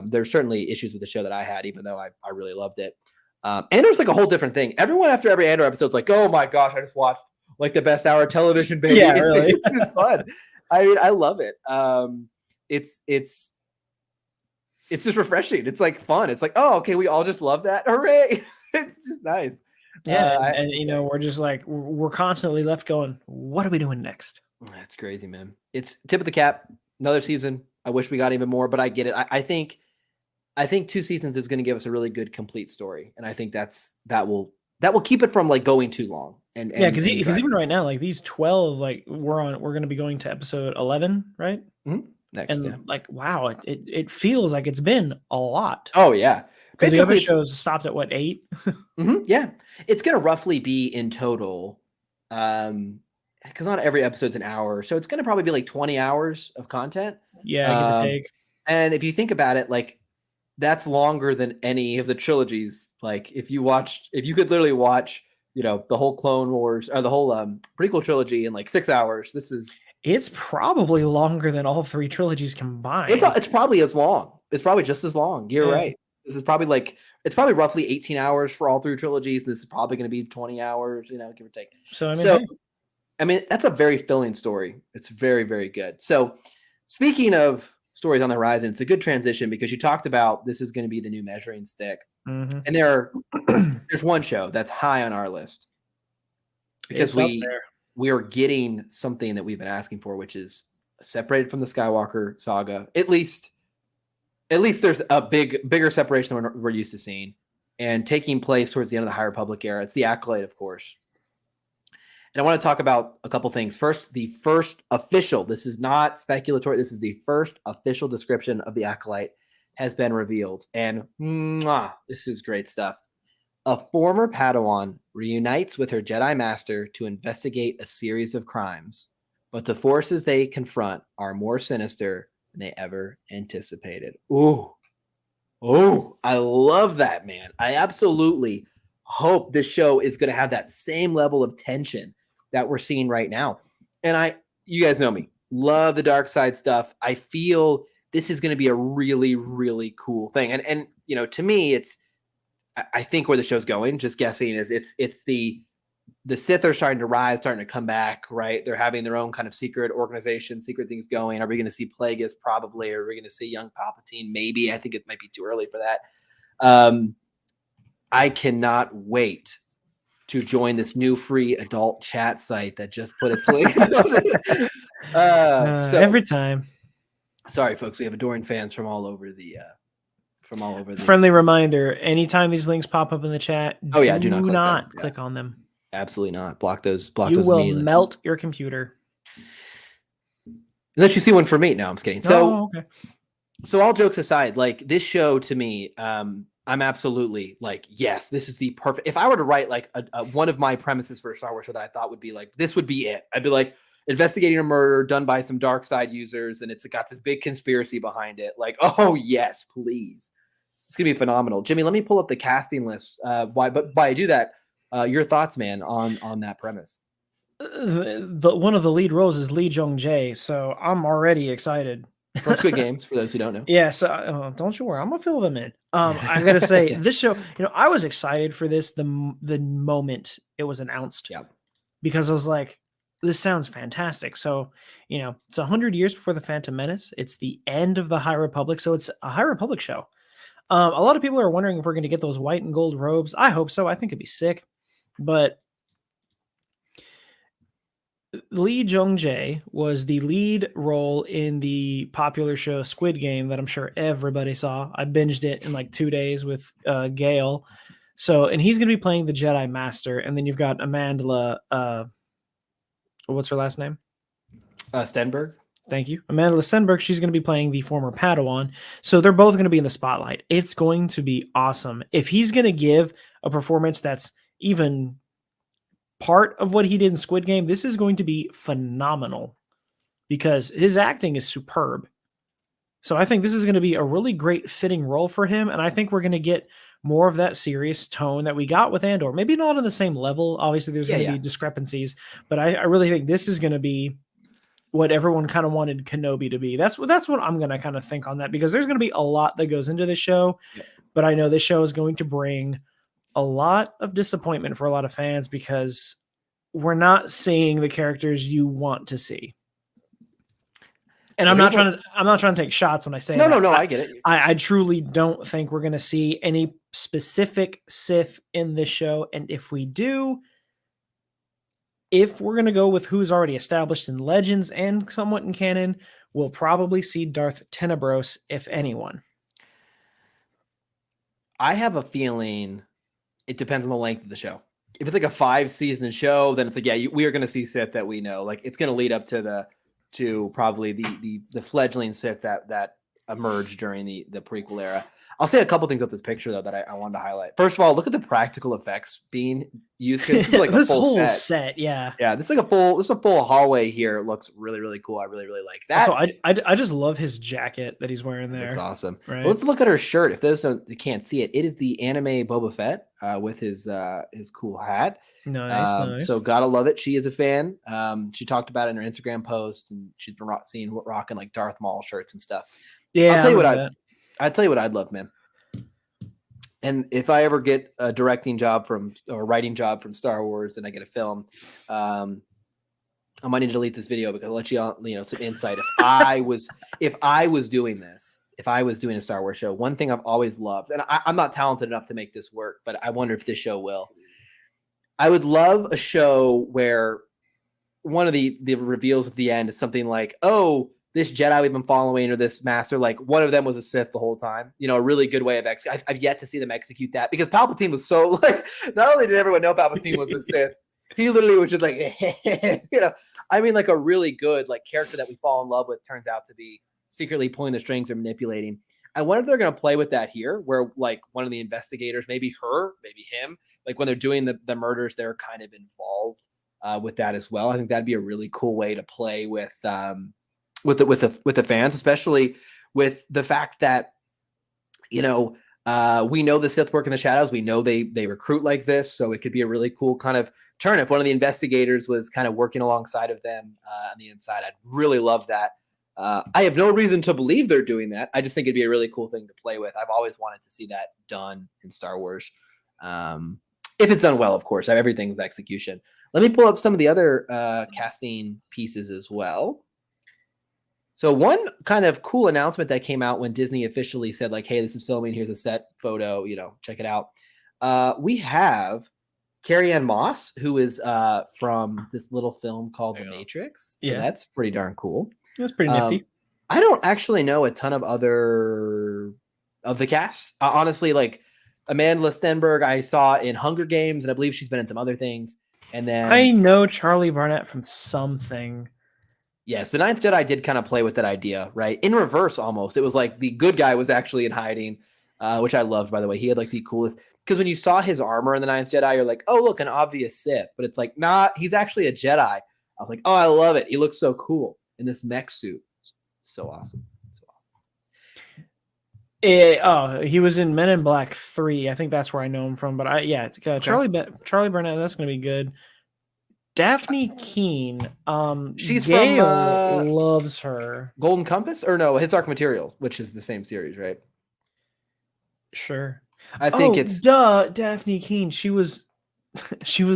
there's certainly issues with the show that I had, even though I really loved it. Andor's like a whole different thing. Everyone after every Andor episode is like, oh my gosh, I just watched like the best hour of television, baby. Yeah, really. It's just fun. I mean, I love it. It's just refreshing. It's like fun. It's like, oh, okay, we all just love that. Hooray. It's just nice. Yeah. And we're just like, we're constantly left going, what are we doing next? That's crazy, man. It's tip of the cap. Another season. I wish we got even more, but I get it. I think 2 seasons is going to give us a really good complete story. And I think that will keep it from like going too long. And yeah, because even right now, like these 12, like we're going to be going to episode 11, right? Mm-hmm. Next, and like, wow, it feels like it's been a lot. Oh yeah. Because the other shows stopped at what, 8? Mm-hmm, yeah. It's going to roughly be in total, because not every episode's an hour. So it's going to probably be like 20 hours of content. Yeah, give or take. And if you think about it, like that's longer than any of the trilogies. Like if you could literally watch, the whole Clone Wars or the whole prequel trilogy in like 6 hours, it's probably longer than all 3 trilogies combined. It's probably as long. It's probably just as long. You're right. This is probably it's probably roughly 18 hours for all 3 trilogies. This is probably going to be 20 hours, give or take. So I mean, that's a very filling story. It's very, very good. So speaking of stories on the horizon, it's a good transition because you talked about this is going to be the new measuring stick. Mm-hmm. And there's one show that's high on our list because we are getting something that we've been asking for, which is separated from the Skywalker saga. At least there's a bigger separation than we're used to seeing, and taking place towards the end of the High Republic era. It's the Acolyte, of course. And I want to talk about a couple things. First, the first official, this is not speculatory, this is the first official description of the Acolyte has been revealed. And this is great stuff. A former Padawan reunites with her Jedi Master to investigate a series of crimes, but the forces they confront are more sinister than they ever anticipated. Oh, I love that, man. I absolutely hope this show is going to have that same level of tension that we're seeing right now. And you guys know me, love the dark side stuff. I feel this is going to be a really, really cool thing. And to me, I think where the show's going, just guessing, is it's the Sith are starting to rise, starting to come back, right? They're having their own kind of secret organization, secret things going. Are we going to see Plagueis? Probably. Are we going to see young Palpatine? Maybe. I think it might be too early for that. I cannot wait to join this new free adult chat site that just put its link. So every time. Sorry, folks. We have adoring fans from all over the. Friendly reminder: anytime these links pop up in the chat, do not click on them. Absolutely not. Block those. You will melt your computer. Unless you see one for me. No, I'm just kidding. So, okay. So all jokes aside, like this show to me, I'm absolutely like, yes, this is the perfect. If I were to write like one of my premises for a Star Wars show that I thought would be like, this would be it. I'd be like investigating a murder done by some dark side users, and it's got this big conspiracy behind it. Like, oh yes, please. It's gonna be phenomenal. Jimmy, let me pull up the casting list. But while I do that, your thoughts, man, on that premise. One of the lead roles is Lee Jong-jae, so I'm already excited. From Squid Games, for those who don't know. Yeah, so don't you worry, I'm gonna fill them in. I gotta say, this show, I was excited for this the moment it was announced. Yeah. Because I was like, this sounds fantastic. So, it's 100 years before the Phantom Menace. It's the end of the High Republic, so it's a High Republic show. A lot of people are wondering if we're going to get those white and gold robes. I hope so. I think it'd be sick. But Lee Jong-jae was the lead role in the popular show Squid Game that I'm sure everybody saw. I binged it in like 2 days with Gail. So, and he's going to be playing the Jedi Master. And then you've got Amandla, what's her last name? Stenberg. Thank you. Amanda Stenberg, she's going to be playing the former Padawan. So they're both going to be in the spotlight. It's going to be awesome. If he's going to give a performance that's even part of what he did in Squid Game, this is going to be phenomenal because his acting is superb. So I think this is going to be a really great fitting role for him. And I think we're going to get more of that serious tone that we got with Andor. Maybe not on the same level. Obviously, there's going to be discrepancies, but I really think this is going to be what everyone kind of wanted Kenobi to be. That's what I'm going to kind of think on that, because there's going to be a lot that goes into this show, but I know this show is going to bring a lot of disappointment for a lot of fans because we're not seeing the characters you want to see. And so I'm not trying to take shots when I say that. No, I get it. I truly don't think we're going to see any specific Sith in this show. And if we do, if we're going to go with who's already established in Legends and somewhat in canon, we'll probably see Darth Tenebros, if anyone. I have a feeling it depends on the length of the show. If it's like a 5-season show, then it's like, we are going to see Sith that we know. Like, it's going to lead up to probably the fledgling Sith that emerged during the prequel era. I'll say a couple things about this picture though that I wanted to highlight. First of all, look at the practical effects being used. This is like this a full whole set. Yeah. This is a full hallway here. It looks really, really cool. I really, really like that. So I just love his jacket that he's wearing there. It's awesome. Right. Well, let's look at her shirt. If those you can't see it, it is the anime Boba Fett with his cool hat. Nice. So gotta love it. She is a fan. She talked about it in her Instagram post, and she's been rocking like Darth Maul shirts and stuff. Yeah, I'll tell you what I'd love, man. And if I ever get a directing job or writing job from Star Wars, and I get a film, I might need to delete this video because I'll let you on, some insight. If I was doing a Star Wars show, one thing I've always loved, and I'm not talented enough to make this work, but I wonder if this show will. I would love a show where one of the reveals at the end is something like, oh, this Jedi we've been following or this master, like one of them was a Sith the whole time. A really good way of I've yet to see them execute that, because Palpatine was so like, not only did everyone know Palpatine was a Sith, he literally was just like, like a really good like character that we fall in love with turns out to be secretly pulling the strings or manipulating. I wonder if they're going to play with that here, where like one of the investigators, maybe her, maybe him, like when they're doing the murders, they're kind of involved with that as well. I think that'd be a really cool way to play with the fans, especially with the fact that, we know the Sith work in the shadows. We know they recruit like this. So it could be a really cool kind of turn. If one of the investigators was kind of working alongside of them on the inside, I'd really love that. I have no reason to believe they're doing that. I just think it'd be a really cool thing to play with. I've always wanted to see that done in Star Wars. If it's done well, of course. Everything's execution. Let me pull up some of the other casting pieces as well. So one kind of cool announcement that came out when Disney officially said, like, hey, this is filming. Here's a set photo, check it out. We have Carrie Ann Moss, who is from this little film called The Matrix. So that's pretty darn cool. That's pretty nifty. I don't actually know a ton of other of the cast. Honestly, like Amanda Stenberg, I saw in Hunger Games, and I believe she's been in some other things. And then I know Charlie Barnett from something. Yes, the Ninth Jedi did kind of play with that idea, right? In reverse, almost. It was like the good guy was actually in hiding, which I loved, by the way. He had like the coolest, because when you saw his armor in the Ninth Jedi, you're like, oh, look, an obvious Sith. But it's like, nah, he's actually a Jedi. I was like, oh, I love it. He looks so cool in this mech suit. So awesome. He was in Men in Black 3. I think that's where I know him from. But Charlie Barnett, that's going to be good. Daphne Keene, she's Gail from loves her. Golden Compass, or no, His Dark Materials, which is the same series, right? Sure. I think it's Daphne Keene. She was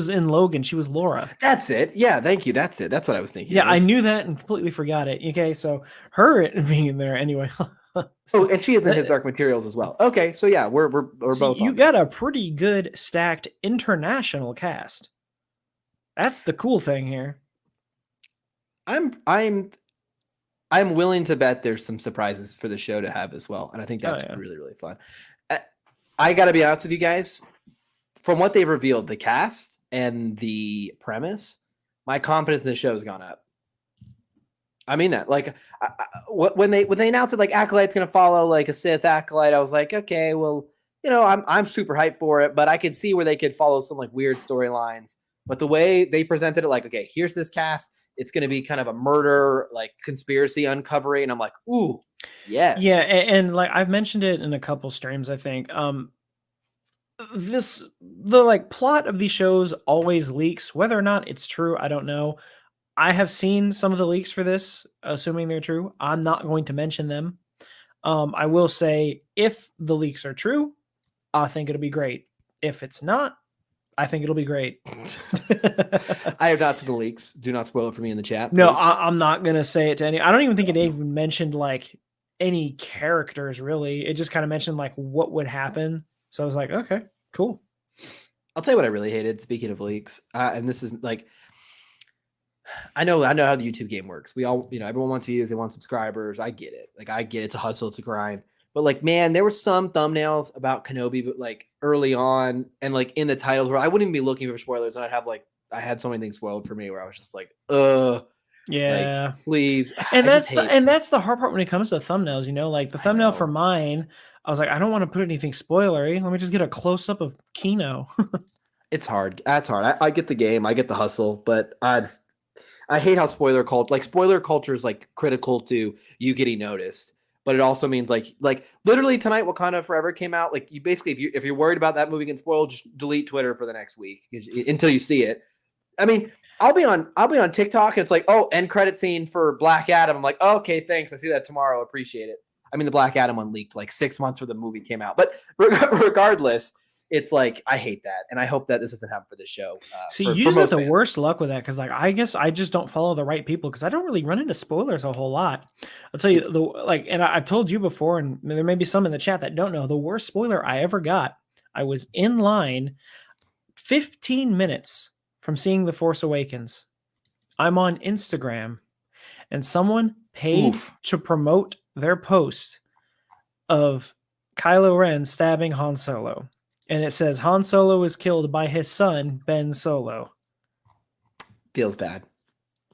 in Logan. She was Laura. That's it. Yeah, thank you. That's it. That's what I was thinking. Yeah, I knew that and completely forgot it. Okay, so her being in there anyway. Oh, and she is in His Dark Materials as well. Okay, so yeah, we're both. You got a pretty good stacked international cast. That's the cool thing here. I'm willing to bet there's some surprises for the show to have as well, and I think that's really, really fun. I got to be honest with you guys. From what they've revealed, the cast and the premise, my confidence in the show has gone up. I mean that. Like, when they announced it, like Acolyte's gonna follow like a Sith Acolyte, I was like, okay, well, I'm super hyped for it, but I could see where they could follow some like weird storylines. But the way they presented it, like, okay, here's this cast. It's gonna be kind of a murder, like conspiracy uncovering, and I'm like, ooh, yes, Yeah, and like I've mentioned it in a couple streams, I think. The like plot of these shows always leaks. Whether or not it's true, I don't know. I have seen some of the leaks for this, assuming they're true. I'm not going to mention them. I will say if the leaks are true, I think it'll be great. If it's not, I think it'll be great. I have not seen the leaks. Do not spoil it for me in the chat. No, Please. I'm not gonna say it to any. I don't even think it even mentioned like any characters really. It just kind of mentioned like what would happen. So I was like, okay, cool. I'll tell you what I really hated. Speaking of leaks, and this is like, I know how the YouTube game works. We all, everyone wants views, they want subscribers. I get it. Like, I get it's a hustle, it's a grind. But like, man, there were some thumbnails about Kenobi, but like early on, and like in the titles where I wouldn't even be looking for spoilers, and I had so many things spoiled for me where I was just like, Yeah. like, please. And that's the hard part when it comes to thumbnails, like the thumbnail for mine, I was like, I don't want to put anything spoilery. Let me just get a close up of Kino. It's hard. That's hard. I get the game, I get the hustle, but I hate how spoiler culture is like critical to you getting noticed, but it also means like literally tonight Wakanda Forever came out. Like, you basically, if you're worried about that movie getting spoiled, just delete Twitter for the next week until you see it. I mean, I'll be on TikTok and it's like, oh, end credit scene for Black Adam. I'm like, oh, okay, thanks. I see that tomorrow. Appreciate it. I mean, the Black Adam one leaked like 6 months before the movie came out, but regardless, it's like, I hate that, and I hope that this doesn't happen for this show. See, you usually have the worst luck with that because, like, I guess I just don't follow the right people because I don't really run into spoilers a whole lot. I'll tell you and I've told you before, and there may be some in the chat that don't know. The worst spoiler I ever got, I was in line 15 minutes from seeing The Force Awakens. I'm on Instagram, and someone paid to promote their post of Kylo Ren stabbing Han Solo. And it says Han Solo is killed by his son, Ben Solo. Feels bad.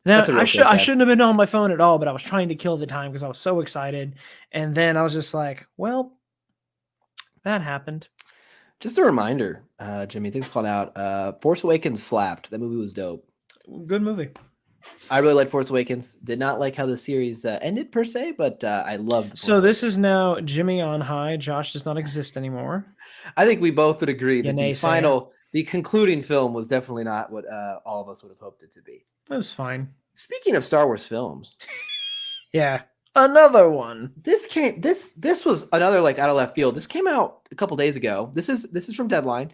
Now, I shouldn't have been on my phone at all, but I was trying to kill the time because I was so excited. And then I was just like, well, that happened. Just a reminder, Jimmy, things called out. Force Awakens slapped. That movie was dope. Good movie. I really liked Force Awakens. Did not like how the series ended per se, but I loved. So this is now Jimmy on high. Josh does not exist anymore. I think we both would agree that the concluding film was definitely not what all of us would have hoped it to be. It was fine. Speaking of Star Wars films, yeah, another one. This was another like out of left field. This came out a couple days ago. This is from Deadline.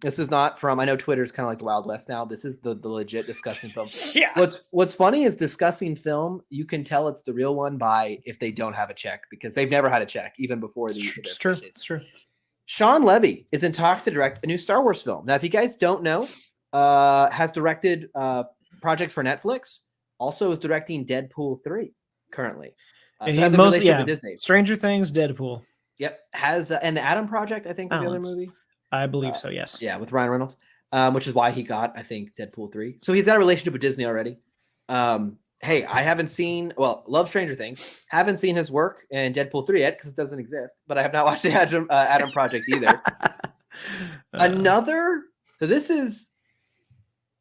This is not from, I know Twitter is kind of like the Wild West now. This is the legit discussing film. Yeah. What's funny is discussing film, you can tell it's the real one by if they don't have a check, because they've never had a check even before the. It's true. It's true. Sean Levy is in talks to direct a new Star Wars film. Now, if you guys don't know, has directed projects for Netflix. Also is directing Deadpool 3 currently. And has a relationship with Disney. Stranger Things, Deadpool. Yep. Has and the Adam Project, I think, is the other movie. I believe so, yes. Yeah, with Ryan Reynolds, which is why he got, I think, Deadpool 3. So he's got a relationship with Disney already. Hey, I haven't seen, love Stranger Things. Haven't seen his work in Deadpool 3 yet because it doesn't exist. But I have not watched the Adam Project either. So this is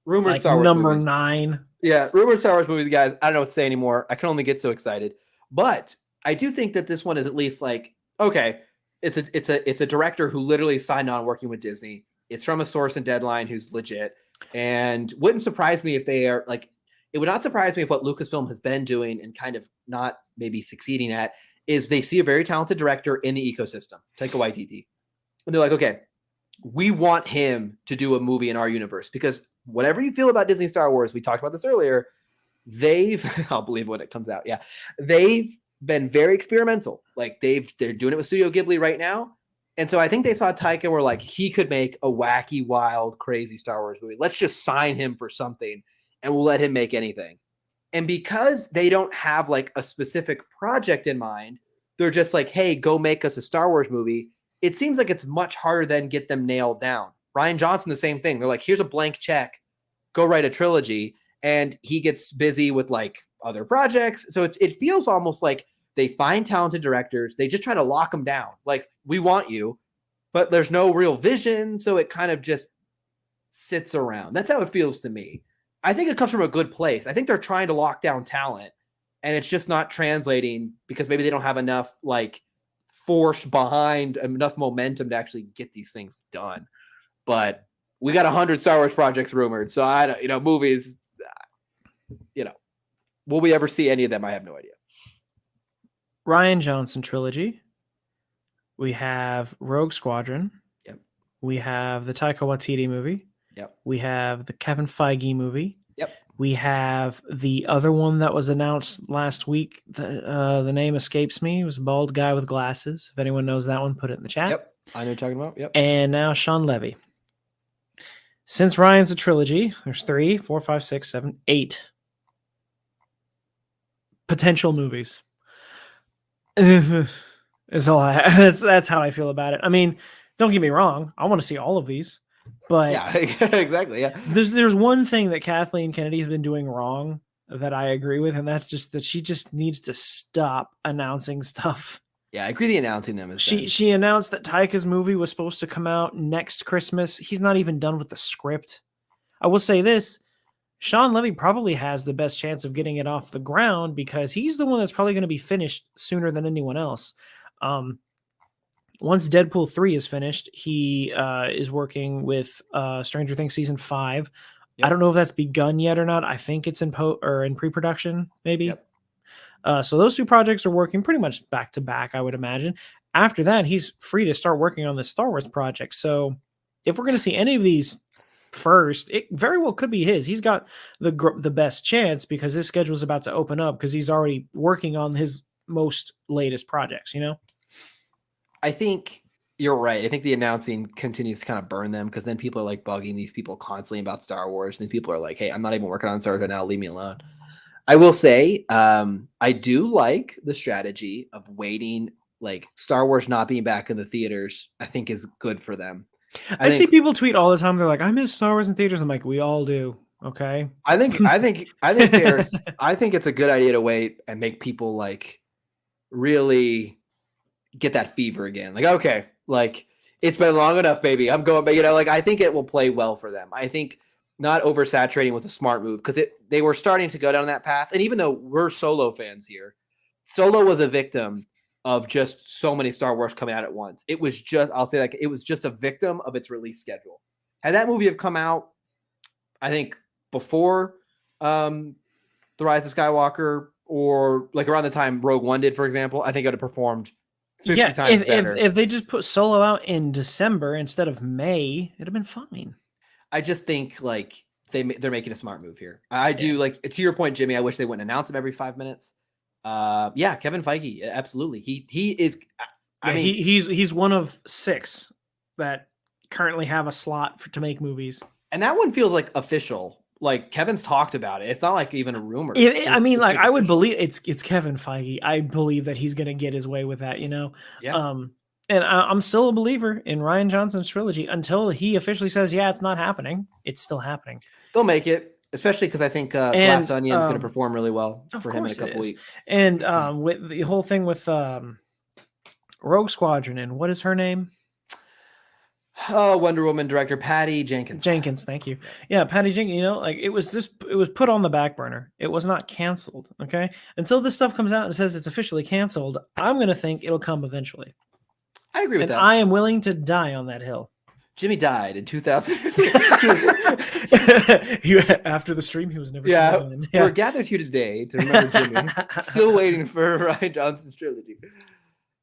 rumored Star Wars number movies. 9. Yeah, rumored Star Wars movies, guys. I don't know what to say anymore. I can only get so excited. But I do think that this one is at least like, okay, it's a director who literally signed on working with Disney. It's from a source in Deadline who's legit, and wouldn't surprise me if they are like. It would not surprise me if what Lucasfilm has been doing and kind of not maybe succeeding at is they see a very talented director in the ecosystem, Taika Waititi, and they're like, okay, we want him to do a movie in our universe, because whatever you feel about Disney Star Wars, we talked about this earlier. I'll believe when it comes out. Yeah, they've been very experimental. Like they're doing it with Studio Ghibli right now. And so I think they saw Taika were like, he could make a wacky, wild, crazy Star Wars movie. Let's just sign him for something and we'll let him make anything. And because they don't have like a specific project in mind, they're just like, hey, go make us a Star Wars movie. It seems like it's much harder than get them nailed down. Rian Johnson, the same thing. They're like, here's a blank check, go write a trilogy. And he gets busy with like other projects. So it feels almost like they find talented directors. They just try to lock them down. Like, we want you, but there's no real vision. So it kind of just sits around. That's how it feels to me. I think it comes from a good place. I think they're trying to lock down talent, and it's just not translating because maybe they don't have enough like force behind, enough momentum to actually get these things done. But we got 100 Star Wars projects rumored. So I don't, movies, will we ever see any of them? I have no idea. Rian Johnson trilogy. We have Rogue Squadron. Yep. We have the Taika Waititi movie. Yep. We have the Kevin Feige movie. Yep. We have the other one that was announced last week. The name escapes me. It was a bald guy with glasses. If anyone knows that one, put it in the chat. Yep. I know what you're talking about. Yep. And now Sean Levy. Since Ryan's a trilogy, there's 3, 4, 5, 6, 7, 8 potential movies. Is all I that's how I feel about it. I mean, don't get me wrong. I want to see all of these. But yeah, exactly. Yeah. There's one thing that Kathleen Kennedy has been doing wrong that I agree with, and that's just that she just needs to stop announcing stuff. Yeah, I agree. The announcing them is she announced that Taika's movie was supposed to come out next Christmas. He's not even done with the script. I will say this: Sean Levy probably has the best chance of getting it off the ground because he's the one that's probably going to be finished sooner than anyone else. Once Deadpool 3 is finished, he is working with Stranger Things season 5. Yep. I don't know if that's begun yet or not. I think it's in pre-production, maybe. Yep. So those 2 projects are working pretty much back to back, I would imagine. After that, he's free to start working on the Star Wars project. So if we're going to see any of these first, it very well could be his. He's got the best chance because his schedule is about to open up because he's already working on his most latest projects, I think you're right. I think the announcing continues to kind of burn them because then people are like bugging these people constantly about Star Wars. And then people are like, hey, I'm not even working on Star Wars right now. Leave me alone. I will say I do like the strategy of waiting, like Star Wars not being back in the theaters, I think is good for them. I see people tweet all the time. They're like, I miss Star Wars in theaters. I'm like, we all do. Okay. I think it's a good idea to wait and make people like really get that fever again. Like, okay, like it's been long enough, baby. I'm going, but like I think it will play well for them. I think not oversaturating was a smart move because they were starting to go down that path. And even though we're Solo fans here, Solo was a victim of just so many Star Wars coming out at once. It was just, I'll say like it was just a victim of its release schedule. Had that movie have come out, I think before The Rise of Skywalker or like around the time Rogue One did, for example, I think it would have performed 50 times better. If they just put Solo out in December instead of May, it'd have been fine. I just think like they're making a smart move here. I do like to your point, Jimmy. I wish they wouldn't announce them every 5 minutes. Yeah, Kevin Feige, absolutely. He is. I mean, he's one of 6 that currently have a slot to make movies, and that one feels like official. Like Kevin's talked about it. It's not like even a rumor. I mean, like I would believe it's Kevin Feige. I believe that he's going to get his way with that, Yeah. And I'm still a believer in Rian Johnson's trilogy until he officially says, yeah, it's not happening. It's still happening. They'll make it, especially because I think Glass Onion's going to perform really well for him in a couple weeks. And with the whole thing with Rogue Squadron and what is her name? Oh, Wonder Woman director Patty Jenkins. Thank you. Yeah, Patty Jenkins. Like it was put on the back burner. It was not canceled. Okay, until this stuff comes out and says it's officially canceled, I'm gonna think it'll come eventually. I agree with that. I am willing to die on that hill. Jimmy died in 2000. After the stream, he was never. Yeah, we're gathered here today to remember Jimmy. Still waiting for Rian Johnson's trilogy.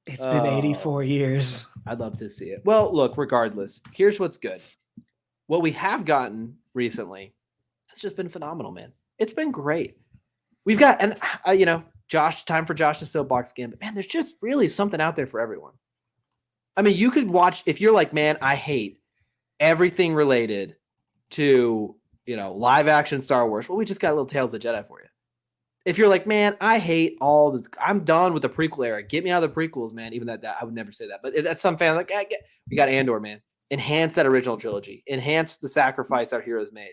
It's been 84 years. I'd love to see it. Well, look, regardless, here's what's good. What we have gotten recently has just been phenomenal, man. It's been great. We've got, and Josh, time for Josh to soapbox again, but man, there's just really something out there for everyone. I mean, you could watch, if you're like, man, I hate everything related to, live action Star Wars. Well, we just got a little Tales of the Jedi for you. If you're like, man, I hate I'm done with the prequel era. Get me out of the prequels, man. Even that I would never say that. But that's some fan like, we got Andor, man. Enhance that original trilogy. Enhance the sacrifice our heroes made.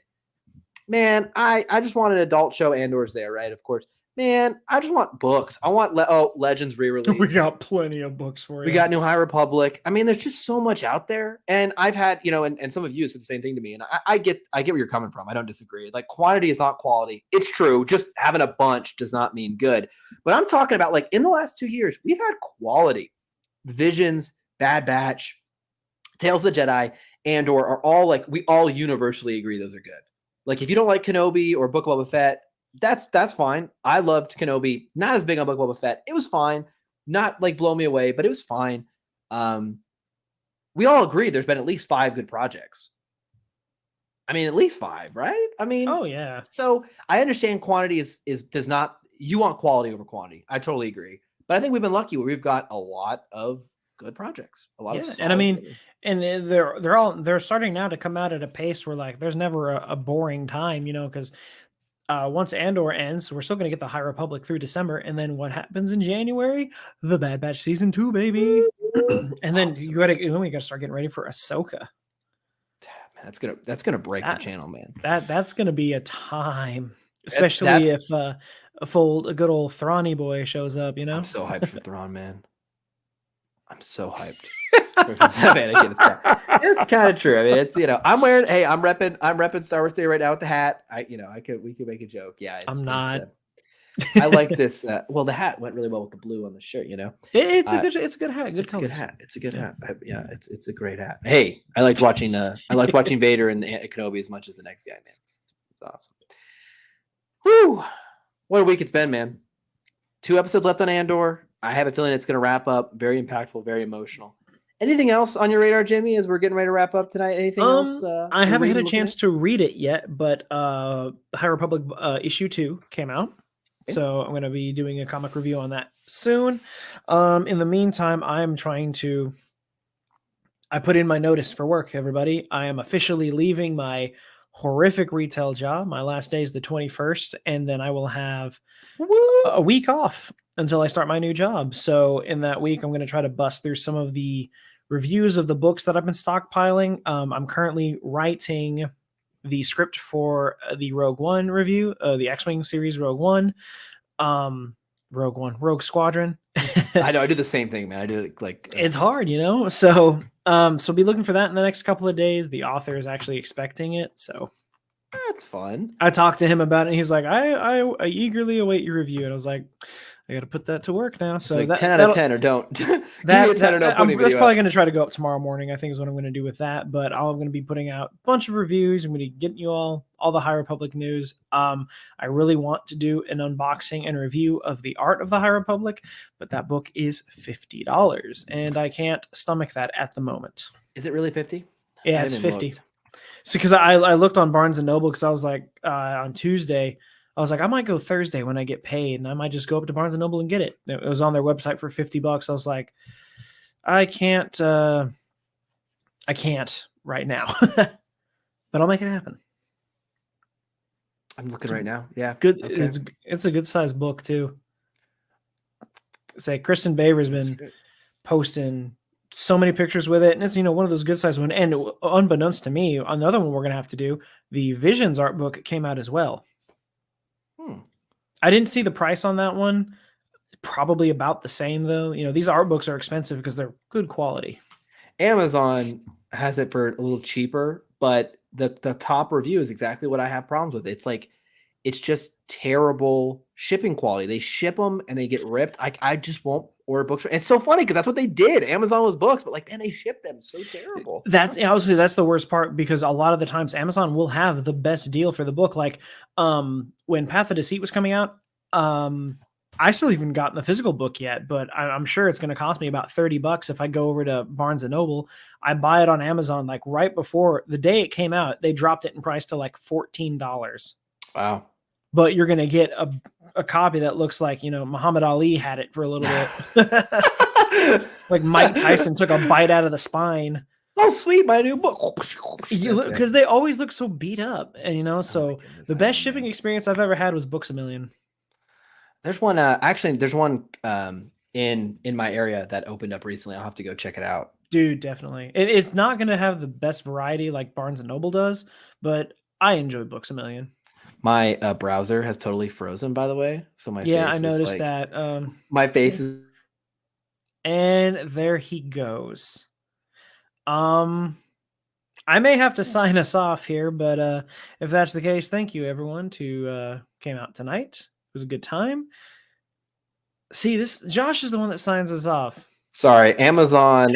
Man, I just want an adult show. Andor's there, right? Of course. Man, I just want books. I want Legends re-release. We got plenty of books for you. We got New High Republic. I mean, there's just so much out there. And I've had, and some of you said the same thing to me. And I get where you're coming from. I don't disagree. Like, quantity is not quality. It's true. Just having a bunch does not mean good. But I'm talking about, like, in the last 2 years, we've had quality. Visions, Bad Batch, Tales of the Jedi, Andor are all, like, we all universally agree those are good. Like, if you don't like Kenobi or Book of Boba Fett, that's fine. I loved Kenobi. Not as big on Book of Boba Fett. It was fine. Not like blow me away, but it was fine. We all agree there's been at least 5 good projects. I mean, at least 5, right? I mean, oh yeah. So I understand quantity does not. You want quality over quantity. I totally agree. But I think we've been lucky where we've got a lot of good projects. A lot of and I mean, and they're starting now to come out at a pace where, like, there's never a boring time, because once Andor ends, we're still going to get the High Republic through December, and then what happens in January? The Bad Batch season 2, baby. And then we got to start getting ready for Ahsoka. Man, that's gonna break the channel, man. That's gonna be a time, especially if a good old Thrawny boy shows up. I'm so hyped for Thrawn, man. I'm so hyped. It's kind of true. I mean, it's I'm wearing. Hey, I'm repping Star Wars Day right now with the hat. We could make a joke. Yeah, I'm not. I like this. Well, the hat went really well with the blue on the shirt. It's a good hat. Good colors. Good hat. It's a good hat. Yeah, it's a great hat. Hey, I liked watching Vader and Kenobi as much as the next guy, man. It's awesome. Whew. What a week it's been, man. 2 episodes left on Andor. I have a feeling it's going to wrap up. Very impactful, very emotional. Anything else on your radar, Jimmy, as we're getting ready to wrap up tonight? Anything else? I haven't had a chance to read it yet, but the High Republic issue 2 came out. Okay. So I'm going to be doing a comic review on that soon. In the meantime, I put in my notice for work, everybody. I am officially leaving my horrific retail job. My last day is the 21st, and then I will have a week off until I start my new job. So in that week, I'm going to try to bust through some of the reviews of the books that I've been stockpiling. I'm currently writing the script for the Rogue One review, the X-Wing series Rogue One, Rogue Squadron. I know, I do the same thing, man. I do it like it's hard, So be looking for that in the next couple of days. The author is actually expecting it, so that's fun. I talked to him about it, and he's like, I eagerly await your review. And I was like, I got to put that to work now. So like 10 out of 10 or don't. That's probably going to try to go up tomorrow morning, I think, is what I'm going to do with that. But I'm going to be putting out a bunch of reviews. I'm going to get you all the High Republic news. I really want to do an unboxing and review of The Art of the High Republic, but that book is $50, and I can't stomach that at the moment. Is it really 50? Yeah, it's 50. So because I looked on Barnes & Noble, because I was like, on Tuesday, I was like, I might go Thursday when I get paid, and I might just go up to Barnes & Noble and get it. It was on their website for $50. I was like, I can't right now, but I'll make it happen. I'm looking right now. Yeah. Good. Okay. It's a good sized book too. Say Kristen Baver's been posting so many pictures with it, and it's one of those good sized ones. And unbeknownst to me, another one we're gonna have to do, the Visions art book came out as well. I didn't see the price on that one. Probably about the same though. These art books are expensive because they're good quality. Amazon has it for a little cheaper, but the top review is exactly what I have problems with. It's like, it's just terrible shipping quality. They ship them and they get ripped. I just won't order books. It's so funny because that's what they did. Amazon was books, but like, man, they ship them so terrible. That's the worst part, because a lot of the times Amazon will have the best deal for the book. Like when Path of Deceit was coming out, I still haven't gotten the physical book yet, but I'm sure it's going to cost me about $30 if I go over to Barnes & Noble. I buy it on Amazon like right before the day it came out. They dropped it in price to like $14. Wow. But you're going to get a copy that looks like, Muhammad Ali had it for a little bit. Like Mike Tyson took a bite out of the spine. Oh, sweet, my new book. Because they always look so beat up. And, so the best shipping experience I've ever had was Books A Million. There's one, there's one in my area that opened up recently. I'll have to go check it out. Dude, definitely. It's not going to have the best variety like Barnes & Noble does, but I enjoy Books A Million. My browser has totally frozen, by the way. So my Yeah, face I is noticed like that. my face is. And there he goes. I may have to sign us off here, but if that's the case, thank you everyone who came out tonight. It was a good time. See, this Josh is the one that signs us off. Sorry, Amazon.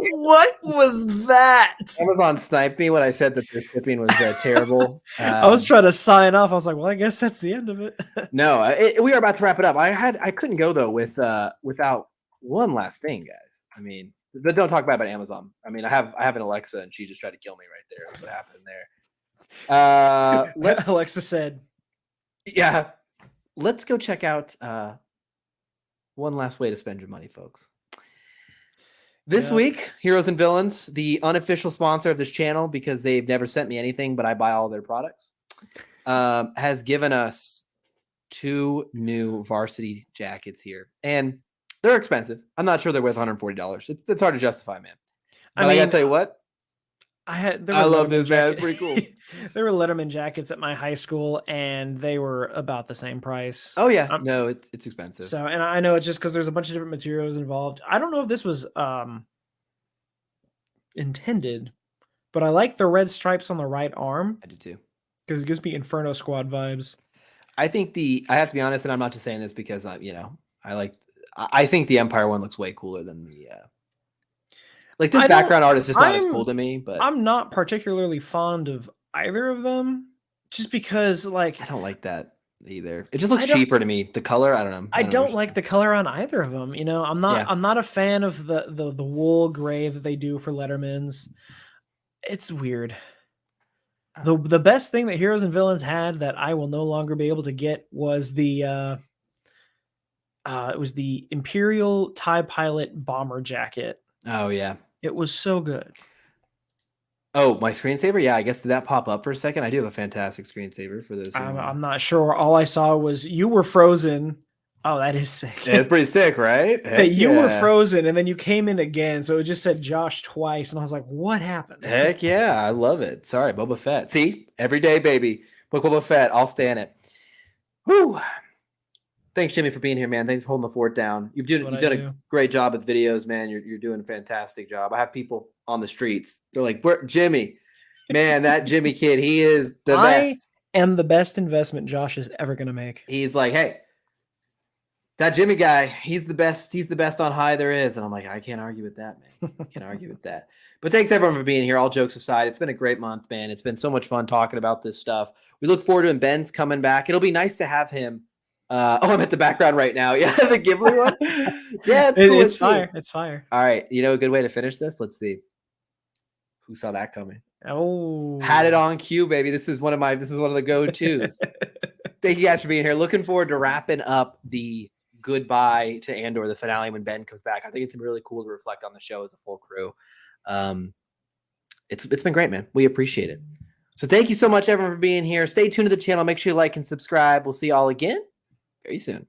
What was that? Amazon sniped me when I said that their shipping was terrible. I was trying to sign off. I was like, well, I guess that's the end of it. No, we are about to wrap it up. I couldn't go though without one last thing, guys. I mean, but don't talk bad about Amazon. I mean, I have an Alexa and she just tried to kill me right there. That's what happened there. Alexa said, yeah, let's go check out one last way to spend your money, folks. This week, Heroes and Villains, the unofficial sponsor of this channel, because they've never sent me anything, but I buy all their products, has given us 2 new varsity jackets here. And they're expensive. I'm not sure they're worth $140. It's hard to justify, man. But I gotta tell you what. I love this, man. It's pretty cool. There were Letterman jackets at my high school, and they were about the same price. Oh yeah, no, it's expensive. So, and I know it's just because there's a bunch of different materials involved. I don't know if this was intended, but I like the red stripes on the right arm. I do too, because it gives me Inferno Squad vibes. I think I have to be honest, and I'm not just saying this because I think the Empire one looks way cooler than the. Like this background art is just not as cool to me, but I'm not particularly fond of either of them, just because like I don't like that either. It just looks cheaper to me. The color, I don't know. I don't like the color on either of them. You know, I'm not a fan of the wool gray that they do for Letterman's. It's weird. The best thing that Heroes and Villains had that I will no longer be able to get was the Imperial TIE Pilot bomber jacket. Oh yeah. It was so good. Oh, my screensaver? Yeah, I guess did that pop up for a second? I do have a fantastic screensaver for those. I'm not sure. All I saw was you were frozen. Oh, that is sick. Yeah, it's pretty sick, right? You were frozen, and then you came in again, so it just said Josh twice, and I was like, what happened? Heck yeah, I love it. Sorry, Boba Fett. See, every day, baby. Book Boba Fett. I'll stand it. Whew. Thanks, Jimmy, for being here, man. Thanks for holding the fort down. You've done a great job with videos, man. You're doing a fantastic job. I have people on the streets. They're like, Jimmy, man, that Jimmy kid, he is the best. I am the best investment Josh is ever going to make. He's like, hey, that Jimmy guy, he's the best. He's the best on high there is. And I'm like, I can't argue with that, man. I can't argue with that. But thanks, everyone, for being here. All jokes aside, it's been a great month, man. It's been so much fun talking about this stuff. We look forward to him. Ben's coming back. It'll be nice to have him. I'm at the background right now. Yeah, the Ghibli one. Yeah, it's cool. It's fire. It's fire. All right. You know a good way to finish this? Let's see. Who saw that coming? Oh. Had it on cue, baby. This is one of the go-tos. Thank you guys for being here. Looking forward to wrapping up the goodbye to Andor, the finale, when Ben comes back. I think it's really cool to reflect on the show as a full crew. It's been great, man. We appreciate it. So thank you so much, everyone, for being here. Stay tuned to the channel. Make sure you like and subscribe. We'll see you all again very soon.